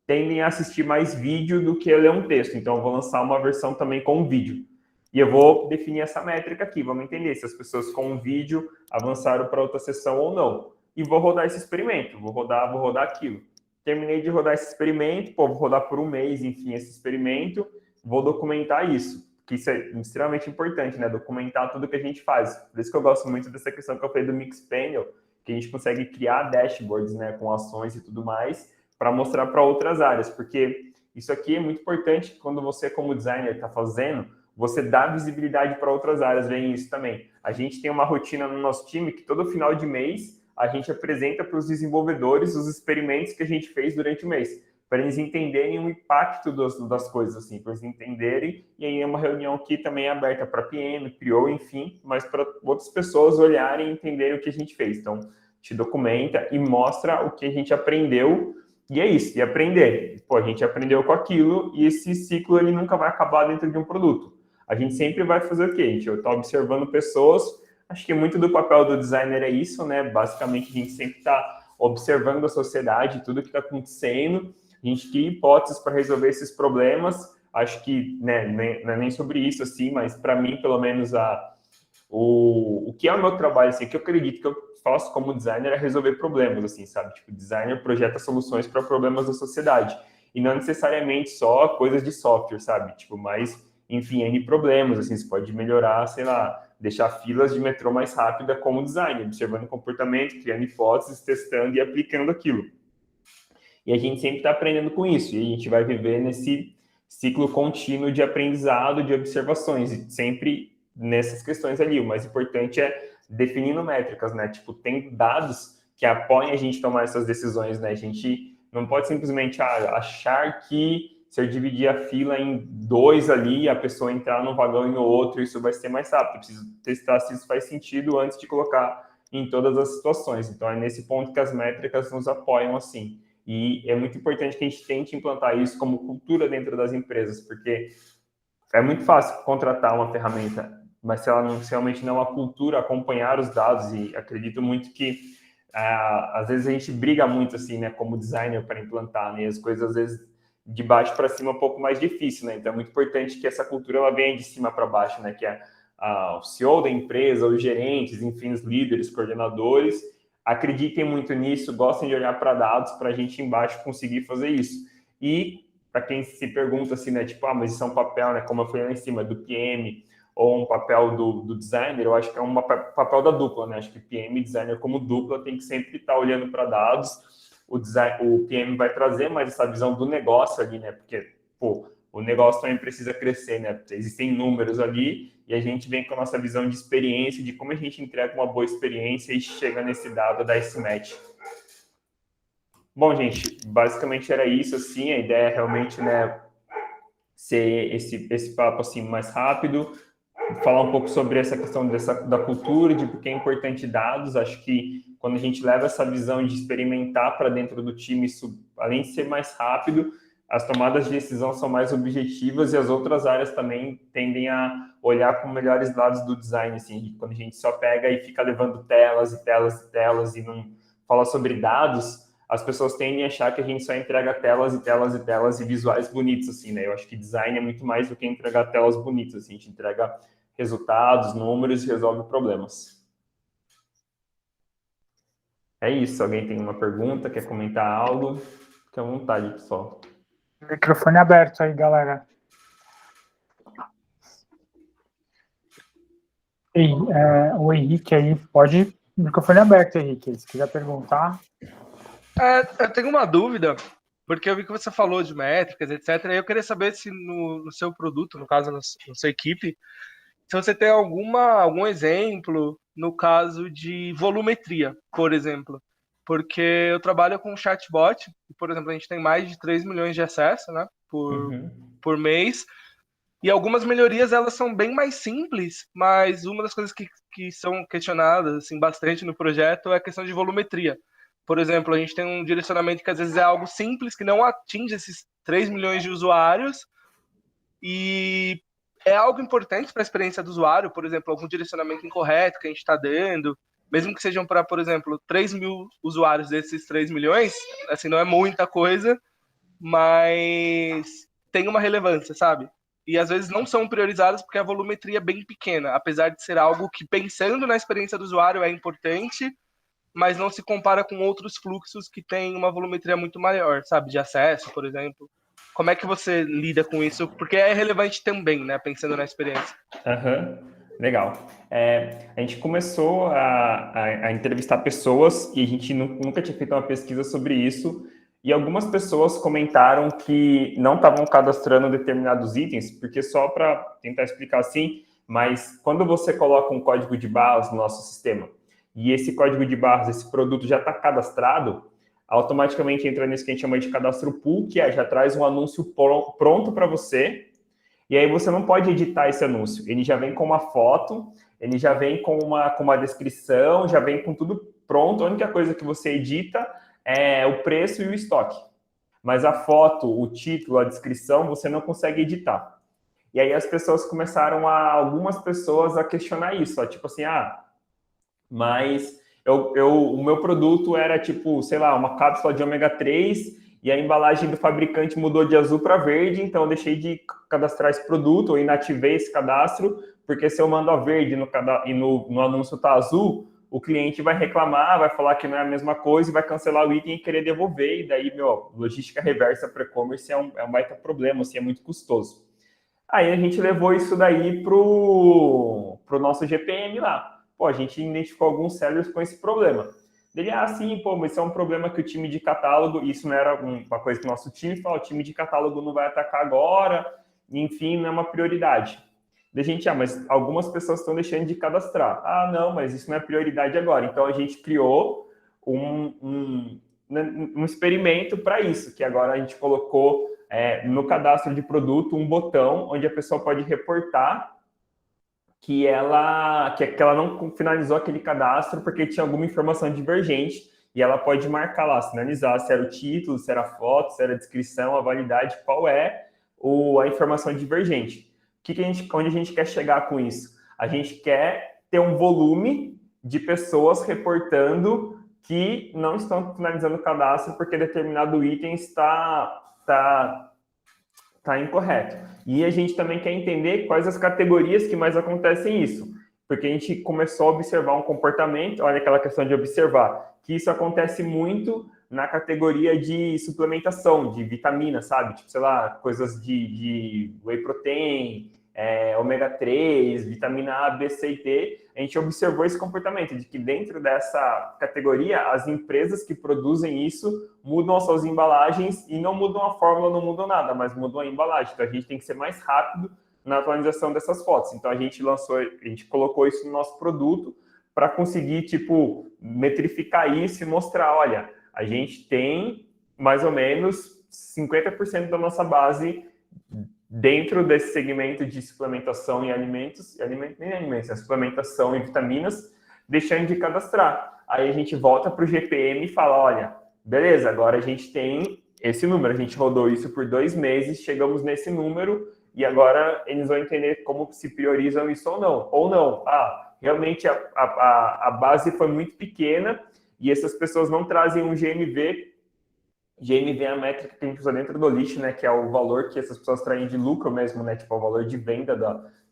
tendem a assistir mais vídeo do que ler um texto. Então, eu vou lançar uma versão também com vídeo. E eu vou definir essa métrica aqui. Vamos entender se as pessoas com um vídeo avançaram para outra sessão ou não. E vou rodar esse experimento. Vou rodar aquilo. Terminei de rodar esse experimento. Vou rodar por um mês, enfim, esse experimento. Vou documentar isso. Que isso é extremamente importante, né? Documentar tudo que a gente faz. Por isso que eu gosto muito dessa questão que eu falei do Mixpanel, que a gente consegue criar dashboards, né? Com ações e tudo mais, para mostrar para outras áreas, porque isso aqui é muito importante quando você, como designer, está fazendo, você dá visibilidade para outras áreas, vem isso também. A gente tem uma rotina no nosso time que todo final de mês a gente apresenta para os desenvolvedores os experimentos que a gente fez durante o mês, para eles entenderem o impacto das coisas, assim, para eles entenderem, e aí é uma reunião que também é aberta para PM, PO, enfim, mas para outras pessoas olharem e entenderem o que a gente fez. Então, te documenta e mostra o que a gente aprendeu. E é isso, e aprender. A gente aprendeu com aquilo e esse ciclo ele nunca vai acabar dentro de um produto. A gente sempre vai fazer o quê? A gente está observando pessoas. Acho que muito do papel do designer é isso, né? Basicamente, a gente sempre está observando a sociedade, tudo que está acontecendo. A gente cria hipóteses para resolver esses problemas. Acho que, né, não é nem sobre isso, assim, mas para mim, pelo menos, o que é o meu trabalho, assim, que eu acredito que eu faço como designer é resolver problemas, assim, sabe? Designer projeta soluções para problemas da sociedade. E não necessariamente só coisas de software, sabe? Mas, enfim, N problemas, assim, você pode melhorar, sei lá, deixar filas de metrô mais rápida como designer, observando comportamento, criando hipóteses, testando e aplicando aquilo. E a gente sempre está aprendendo com isso, e a gente vai viver nesse ciclo contínuo de aprendizado, de observações, e sempre nessas questões ali. O mais importante é definindo métricas, né? Tem dados que apoiam a gente a tomar essas decisões, né? A gente não pode simplesmente achar que se eu dividir a fila em 2 ali, a pessoa entrar num vagão e no outro, isso vai ser mais rápido. Eu preciso testar se isso faz sentido antes de colocar em todas as situações. Então, é nesse ponto que as métricas nos apoiam, assim. E é muito importante que a gente tente implantar isso como cultura dentro das empresas, porque é muito fácil contratar uma ferramenta, mas se ela não, realmente não é uma cultura, acompanhar os dados, e acredito muito que às vezes a gente briga muito assim, né, como designer para implantar, né, as coisas às vezes de baixo para cima é um pouco mais difícil, né, então é muito importante que essa cultura ela venha de cima para baixo, né, que é o CEO da empresa, os gerentes, enfim, os líderes, coordenadores, acreditem muito nisso, gostem de olhar para dados para a gente embaixo conseguir fazer isso. E para quem se pergunta assim, né, mas isso é um papel, né, como eu falei lá em cima, do PM ou um papel do designer, eu acho que é um papel da dupla, né, acho que PM e designer como dupla tem que sempre estar olhando para dados, o PM vai trazer mais essa visão do negócio ali, né, porque, o negócio também precisa crescer, né, existem números ali, e a gente vem com a nossa visão de experiência, de como a gente entrega uma boa experiência e chega nesse dado da esse match. Bom, gente, basicamente era isso, assim, a ideia é realmente, né, ser esse papo assim mais rápido, falar um pouco sobre essa questão da cultura, de por que é importante dados. Acho que quando a gente leva essa visão de experimentar para dentro do time, isso, além de ser mais rápido, as tomadas de decisão são mais objetivas e as outras áreas também tendem a olhar com melhores lados do design, assim, quando a gente só pega e fica levando telas e telas e telas e não fala sobre dados, as pessoas tendem a achar que a gente só entrega telas e telas e telas e visuais bonitos, assim, né? Eu acho que design é muito mais do que entregar telas bonitas, assim, a gente entrega resultados, números e resolve problemas. É isso. Alguém tem uma pergunta, quer comentar algo? Fique à vontade, pessoal. Microfone aberto aí, galera. O Henrique aí, pode... Microfone aberto, Henrique, se quiser perguntar. Eu tenho uma dúvida, porque eu vi que você falou de métricas, etc. E eu queria saber se no seu produto, no caso, na sua equipe, se você tem algum exemplo no caso de volumetria, por exemplo. Porque eu trabalho com chatbot, e, por exemplo, a gente tem mais de 3 milhões de acessos, né, por mês. E algumas melhorias, elas são bem mais simples, mas uma das coisas que são questionadas assim, bastante no projeto é a questão de volumetria. Por exemplo, a gente tem um direcionamento que às vezes é algo simples, que não atinge esses 3 milhões de usuários, e é algo importante para a experiência do usuário, por exemplo, algum direcionamento incorreto que a gente está dando, mesmo que sejam para, por exemplo, 3 mil usuários desses 3 milhões, assim, não é muita coisa, mas tem uma relevância, sabe? E às vezes não são priorizadas porque a volumetria é bem pequena, apesar de ser algo que, pensando na experiência do usuário, é importante, mas não se compara com outros fluxos que têm uma volumetria muito maior, sabe? De acesso, por exemplo. Como é que você lida com isso? Porque é relevante também, né? Pensando na experiência. Legal. A gente começou a entrevistar pessoas e a gente nunca tinha feito uma pesquisa sobre isso. E algumas pessoas comentaram que não estavam cadastrando determinados itens, porque só para tentar explicar assim, mas quando você coloca um código de barras no nosso sistema e esse código de barras, esse produto já está cadastrado, automaticamente entra nisso que a gente chama de cadastro pull, que já traz um anúncio pronto para você, e aí você não pode editar esse anúncio. Ele já vem com uma foto, ele já vem com uma descrição, já vem com tudo pronto. A única coisa que você edita é o preço e o estoque. Mas a foto, o título, a descrição, você não consegue editar. E aí as pessoas começaram algumas pessoas a questionar isso, ó, tipo assim, mas o meu produto era tipo, sei lá, uma cápsula de ômega 3 e a embalagem do fabricante mudou de azul para verde, então eu deixei de cadastrar esse produto ou inativei esse cadastro, porque se eu mando a verde e no anúncio tá azul, o cliente vai reclamar, vai falar que não é a mesma coisa e vai cancelar o item e querer devolver. E daí, logística reversa para e-commerce é um baita problema, assim, é muito custoso. Aí a gente levou isso daí pro nosso GPM lá. Pô, a gente identificou alguns sellers com esse problema. Ele, sim, mas isso é um problema que o time de catálogo, isso não era uma coisa que o nosso time falou, o time de catálogo não vai atacar agora, enfim, não é uma prioridade. Da gente, mas algumas pessoas estão deixando de cadastrar. Não, mas isso não é prioridade agora. Então, a gente criou um experimento para isso, que agora a gente colocou no cadastro de produto um botão onde a pessoa pode reportar que ela não finalizou aquele cadastro porque tinha alguma informação divergente e ela pode marcar lá, sinalizar se era o título, se era a foto, se era a descrição, a validade, qual é a informação divergente. Onde a gente quer chegar com isso? A gente quer ter um volume de pessoas reportando que não estão finalizando o cadastro porque determinado item está incorreto. E a gente também quer entender quais as categorias que mais acontecem isso, porque a gente começou a observar um comportamento, olha aquela questão de observar, que isso acontece muito na categoria de suplementação, de vitamina, sabe? Tipo, sei lá, coisas de whey protein, ômega 3, vitamina A, B, C e D. A gente observou esse comportamento de que dentro dessa categoria, as empresas que produzem isso mudam as suas embalagens e não mudam a fórmula, não mudam nada, mas mudam a embalagem. Então, a gente tem que ser mais rápido na atualização dessas fotos. Então, a gente colocou isso no nosso produto para conseguir, metrificar isso e mostrar, olha, a gente tem mais ou menos 50% da nossa base dentro desse segmento de suplementação em alimentos, né, suplementação em vitaminas, deixando de cadastrar. Aí a gente volta para o GPM e fala, olha, beleza, agora a gente tem esse número, a gente rodou isso por 2 meses, chegamos nesse número, e agora eles vão entender como se priorizam isso ou não. Ou não, realmente a base foi muito pequena, e essas pessoas não trazem um GMV. GMV é a métrica que a gente usa dentro do lixo, né? Que é o valor que essas pessoas traem de lucro mesmo, né? Tipo, o valor de venda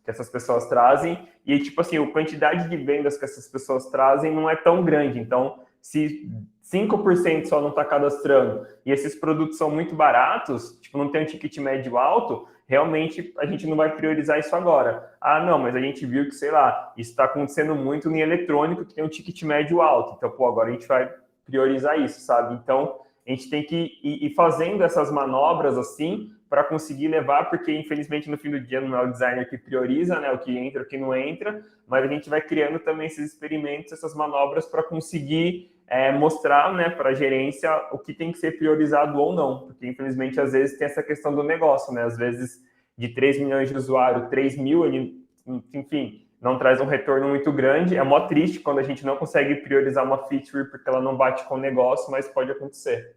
que essas pessoas trazem. E, tipo assim, a quantidade de vendas que essas pessoas trazem não é tão grande. Então, se 5% só não está cadastrando e esses produtos são muito baratos, tipo, não tem um ticket médio alto, realmente a gente não vai priorizar isso agora. Não, mas a gente viu que, sei lá, isso está acontecendo muito em eletrônico, que tem um ticket médio alto. Então, pô, agora a gente vai priorizar isso, sabe? Então, a gente tem que ir fazendo essas manobras assim para conseguir levar, porque infelizmente no fim do dia não é o designer que prioriza, né, o que entra, o que não entra, mas a gente vai criando também esses experimentos, essas manobras para conseguir mostrar, né, para a gerência o que tem que ser priorizado ou não, porque infelizmente às vezes tem essa questão do negócio, né, às vezes de 3 milhões de usuários, 3 mil, ele, enfim, não traz um retorno muito grande. É mó triste quando a gente não consegue priorizar uma feature porque ela não bate com o negócio, mas pode acontecer.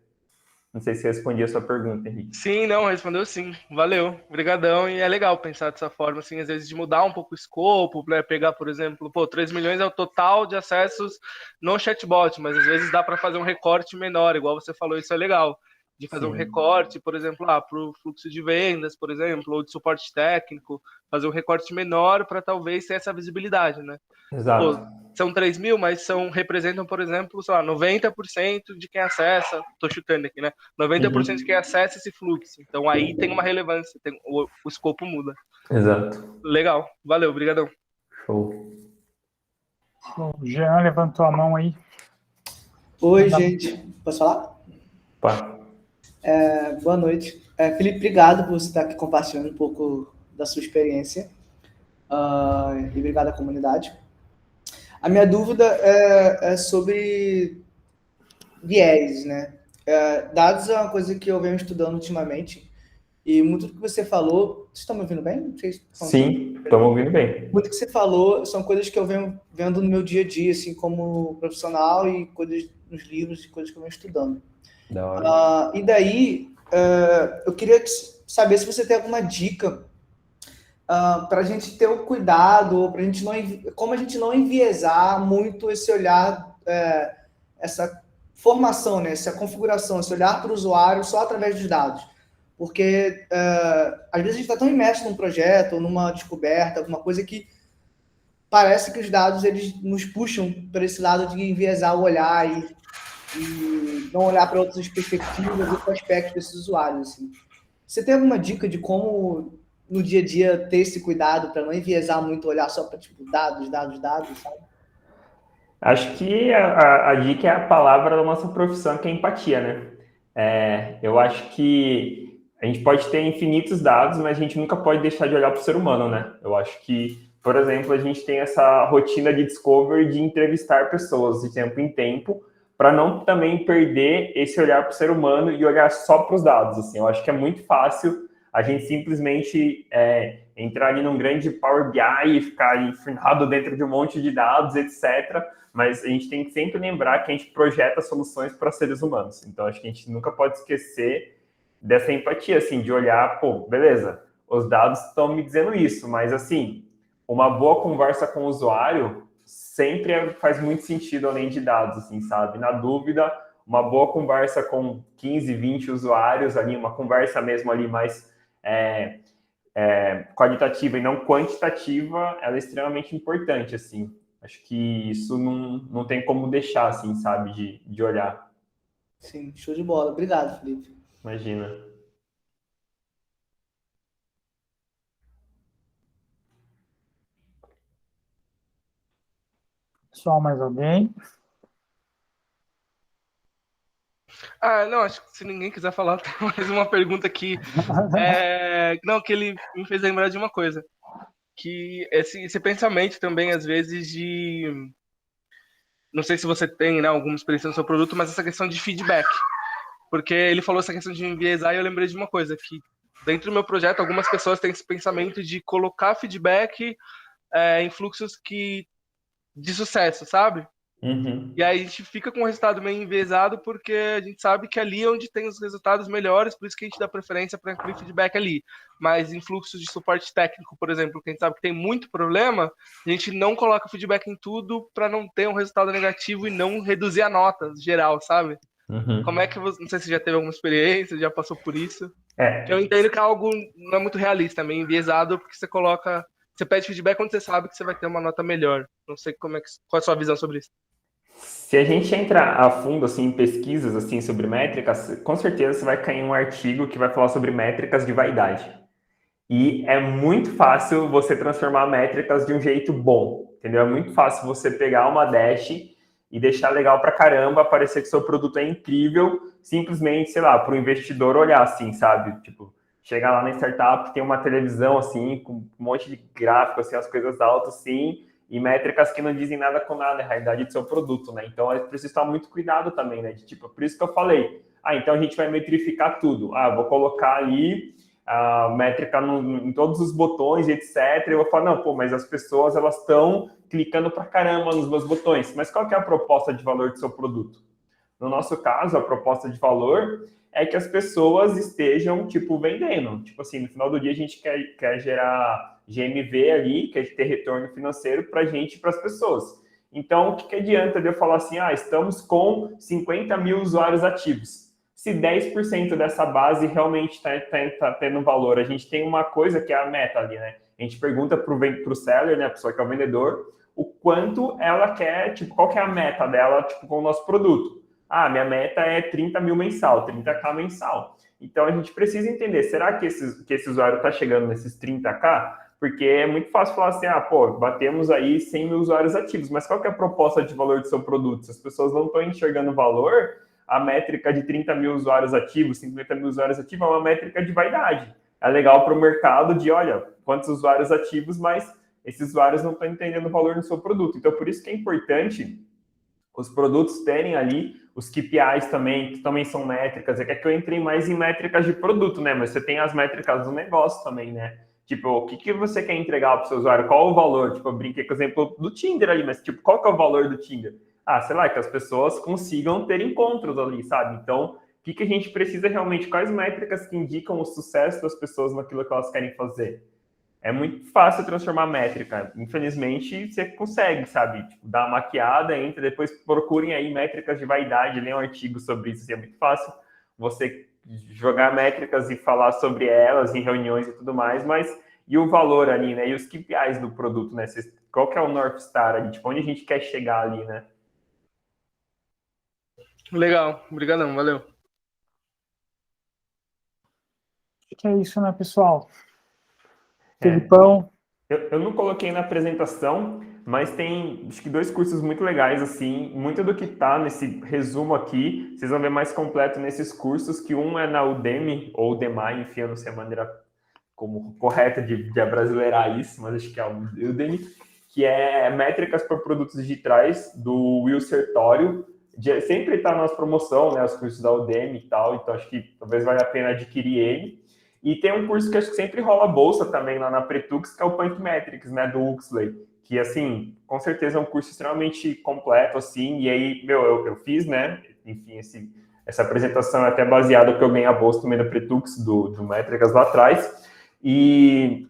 Não sei se respondi a sua pergunta, Henrique. Sim, não, respondeu sim. Valeu, obrigadão. E é legal pensar dessa forma, assim, às vezes de mudar um pouco o escopo, né? Pegar, por exemplo, 3 milhões é o total de acessos no chatbot, mas às vezes dá para fazer um recorte menor, igual você falou, isso é legal. De fazer um recorte, por exemplo, para o fluxo de vendas, por exemplo, ou de suporte técnico, fazer um recorte menor para talvez ter essa visibilidade, né? Exato. São 3 mil, mas representam, por exemplo, sei lá, 90% de quem acessa, tô chutando aqui, né? 90% de quem acessa esse fluxo. Então aí tem uma relevância, o escopo muda. Exato. Legal, valeu, obrigadão. Show. O Jean levantou a mão aí. Oi, gente. Posso falar? Pá. Boa noite. Felipe, obrigado por você estar aqui compartilhando um pouco da sua experiência. E obrigado à comunidade. A minha dúvida é sobre viés, né? Dados é uma coisa que eu venho estudando ultimamente. E muito do que você falou... Vocês estão me ouvindo bem? Sim, estamos ouvindo bem. Muito do que você falou são coisas que eu venho vendo no meu dia a dia, assim, como profissional, e coisas nos livros e coisas que eu venho estudando. Da hora. E daí, eu queria saber se você tem alguma dica para a gente ter o cuidado, pra gente como a gente não enviesar muito esse olhar, essa formação, né, essa configuração, esse olhar para o usuário só através dos dados. Porque, às vezes, a gente está tão imerso num projeto, ou numa descoberta, alguma coisa que parece que os dados eles nos puxam para esse lado de enviesar o olhar e não olhar para outras perspectivas, outros aspectos desses usuários. Assim. Você tem alguma dica de como, no dia a dia, ter esse cuidado para não enviesar muito, olhar só para tipo, dados, sabe? Acho que a dica é a palavra da nossa profissão, que é empatia, né? Eu acho que a gente pode ter infinitos dados, mas a gente nunca pode deixar de olhar para o ser humano, né? Eu acho que, por exemplo, a gente tem essa rotina de discovery de entrevistar pessoas de tempo em tempo, para não também perder esse olhar para o ser humano e olhar só para os dados. Assim. Eu acho que é muito fácil a gente simplesmente entrar ali num grande Power BI e ficar enfinado dentro de um monte de dados, etc., mas a gente tem que sempre lembrar que a gente projeta soluções para seres humanos. Então, acho que a gente nunca pode esquecer dessa empatia, assim, de olhar, pô, beleza, os dados estão me dizendo isso, mas, assim, uma boa conversa com o usuário sempre faz muito sentido além de dados, assim, sabe? Na dúvida, uma boa conversa com 15, 20 usuários ali, uma conversa mesmo ali mais qualitativa e não quantitativa, ela é extremamente importante, assim. Acho que isso não tem como deixar, assim, sabe, de olhar. Sim, show de bola. Obrigado, Felipe. Imagina. Pessoal, mais alguém? Não, acho que se ninguém quiser falar, tem mais uma pergunta aqui. Não, que ele me fez lembrar de uma coisa. Que esse pensamento também, às vezes, de... Não sei se você tem, né, alguma experiência no seu produto, mas essa questão de feedback. Porque ele falou essa questão de enviesar e eu lembrei de uma coisa, que dentro do meu projeto, algumas pessoas têm esse pensamento de colocar feedback em fluxos de sucesso, sabe? Uhum. E aí a gente fica com o resultado meio enviesado porque a gente sabe que ali é onde tem os resultados melhores, por isso que a gente dá preferência para aquele feedback ali. Mas em fluxos de suporte técnico, por exemplo, que a gente sabe que tem muito problema, a gente não coloca feedback em tudo para não ter um resultado negativo e não reduzir a nota geral, sabe? Como é que você, não sei se já teve alguma experiência, já passou por isso? É, Que eu entendo que é algo não é muito realista, é meio enviesado, porque você pede feedback quando você sabe que você vai ter uma nota melhor. Não sei qual é a sua visão sobre isso. se a gente entra a fundo assim, em pesquisas assim, sobre métricas, com certeza você vai cair em um artigo que vai falar sobre métricas de vaidade. E é muito fácil você transformar métricas de um jeito bom, entendeu? É muito fácil você pegar uma dash e deixar legal pra caramba, parecer que seu produto é incrível, simplesmente, sei lá, para o investidor olhar assim, sabe? Tipo, chegar lá na startup, tem uma televisão assim, com um monte de gráfico, assim, as coisas altas assim, e métricas que não dizem nada com nada, a realidade do seu produto, né? Então, é preciso tomar muito cuidado também, né? De, tipo, por isso que eu falei, então a gente vai metrificar tudo. Vou colocar ali a métrica em todos os botões, etc. Eu vou falar, não, pô, mas as pessoas, elas estão clicando pra caramba nos meus botões. Mas qual que é a proposta de valor do seu produto? No nosso caso, a proposta de valor é que as pessoas estejam, tipo, vendendo. Tipo assim, no final do dia a gente quer gerar GMV ali, quer ter retorno financeiro para a gente e para as pessoas. Então, o que adianta de eu falar assim, estamos com 50 mil usuários ativos? Se 10% dessa base realmente está tendo valor, a gente tem uma coisa que é a meta ali, né? A gente pergunta para o seller, né, a pessoa que é o vendedor, o quanto ela quer, tipo, qual que é a meta dela, tipo, com o nosso produto. Minha meta é 30 mil mensal, 30k mensal. Então, a gente precisa entender, será que esse usuário está chegando nesses 30k? Porque é muito fácil falar assim, batemos aí 100 mil usuários ativos, mas qual que é a proposta de valor do seu produto? Se as pessoas não estão enxergando valor, a métrica de 30 mil usuários ativos, 50 mil usuários ativos é uma métrica de vaidade. É legal para o mercado de, olha, quantos usuários ativos, mas esses usuários não estão entendendo o valor do seu produto. Então, por isso que é importante os produtos terem ali os KPIs também, que também são métricas. É que eu entrei mais em métricas de produto, né? Mas você tem as métricas do negócio também, né? Tipo, o que você quer entregar para o seu usuário? Qual o valor? Tipo, eu brinquei com o exemplo do Tinder ali, mas tipo, qual que é o valor do Tinder? Sei lá, que as pessoas consigam ter encontros ali, sabe? Então, o que a gente precisa realmente? Quais métricas que indicam o sucesso das pessoas naquilo que elas querem fazer? É muito fácil transformar métrica. Infelizmente, você consegue, sabe? Tipo, dar uma maquiada, entra, depois procurem aí métricas de vaidade, leiam um artigo sobre isso. É muito fácil você jogar métricas e falar sobre elas em reuniões e tudo mais, mas e o valor ali, né? E os KPIs do produto, né? Qual que é o North Star ali? Tipo, onde a gente quer chegar ali, né? Legal, obrigadão, valeu. Acho que é isso, né, pessoal? Felipão. Eu não coloquei na apresentação, mas tem, acho que 2 cursos muito legais, assim, muito do que tá nesse resumo aqui, vocês vão ver mais completo nesses cursos, que um é na Udemy, ou Udemy, enfim, eu não sei a maneira como correta de abrasileirar isso, mas acho que é o Udemy, que é métricas para produtos digitais, do Will Sertório, sempre está nas promoções, né, os cursos da Udemy e tal, então acho que talvez valha a pena adquirir ele. E tem um curso que acho que sempre rola bolsa também lá na Pretux, que é o Punk Metrics, né, do Huxley, que, assim, com certeza é um curso extremamente completo, assim, e aí, eu fiz, né, enfim, essa apresentação é até baseada porque eu ganhei a bolsa também da Pretux, do Métricas lá atrás, e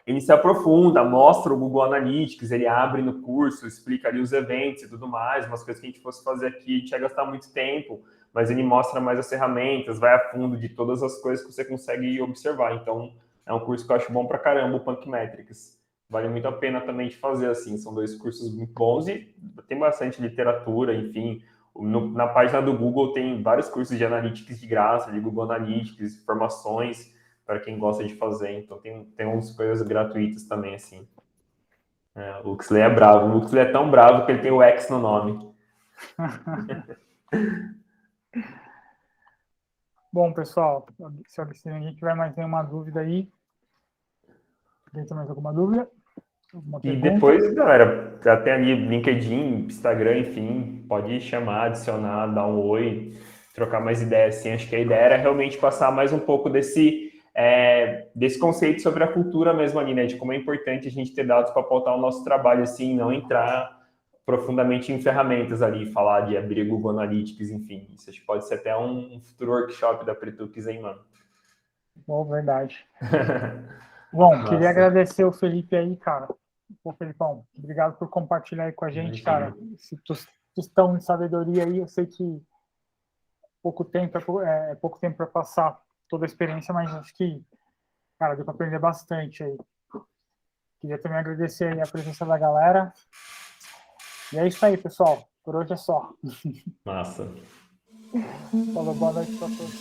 ele se aprofunda, mostra o Google Analytics, ele abre no curso, explica ali os eventos e tudo mais, umas coisas que a gente fosse fazer aqui, a gente ia gastar muito tempo, mas ele mostra mais as ferramentas, vai a fundo de todas as coisas que você consegue observar. Então, é um curso que eu acho bom pra caramba, o Punk Metrics. Vale muito a pena também de fazer, assim, são 2 cursos muito bons e tem bastante literatura, enfim. Na página do Google tem vários cursos de Analytics de graça, de Google Analytics, informações para quem gosta de fazer. Então, tem umas coisas gratuitas também, assim. O Huxley é bravo. O Huxley é tão bravo que ele tem o X no nome. Bom, pessoal, se ninguém tiver mais nenhuma dúvida aí, alguém tem mais alguma dúvida? E depois, galera, até ali LinkedIn, Instagram, enfim, pode chamar, adicionar, dar um oi, trocar mais ideias, assim. Acho que a ideia era realmente passar mais um pouco desse desse conceito sobre a cultura mesmo ali, né? De como é importante a gente ter dados para pautar o nosso trabalho, assim, não entrar profundamente em ferramentas ali, falar de abrir Google Analytics, enfim. Isso acho que pode ser até um futuro workshop da Pretux, hein, mano? Bom, verdade. Bom, Nossa. queria agradecer o Felipe aí, cara. Pô, Felipão, obrigado por compartilhar aí com a gente, cara. Esse tostão de sabedoria aí, eu sei que pouco tempo é pouco tempo para passar toda a experiência, mas acho que, cara, deu para aprender bastante aí. Queria também agradecer aí a presença da galera. E é isso aí, pessoal. Por hoje é só. Massa. Falou, boa noite para todos.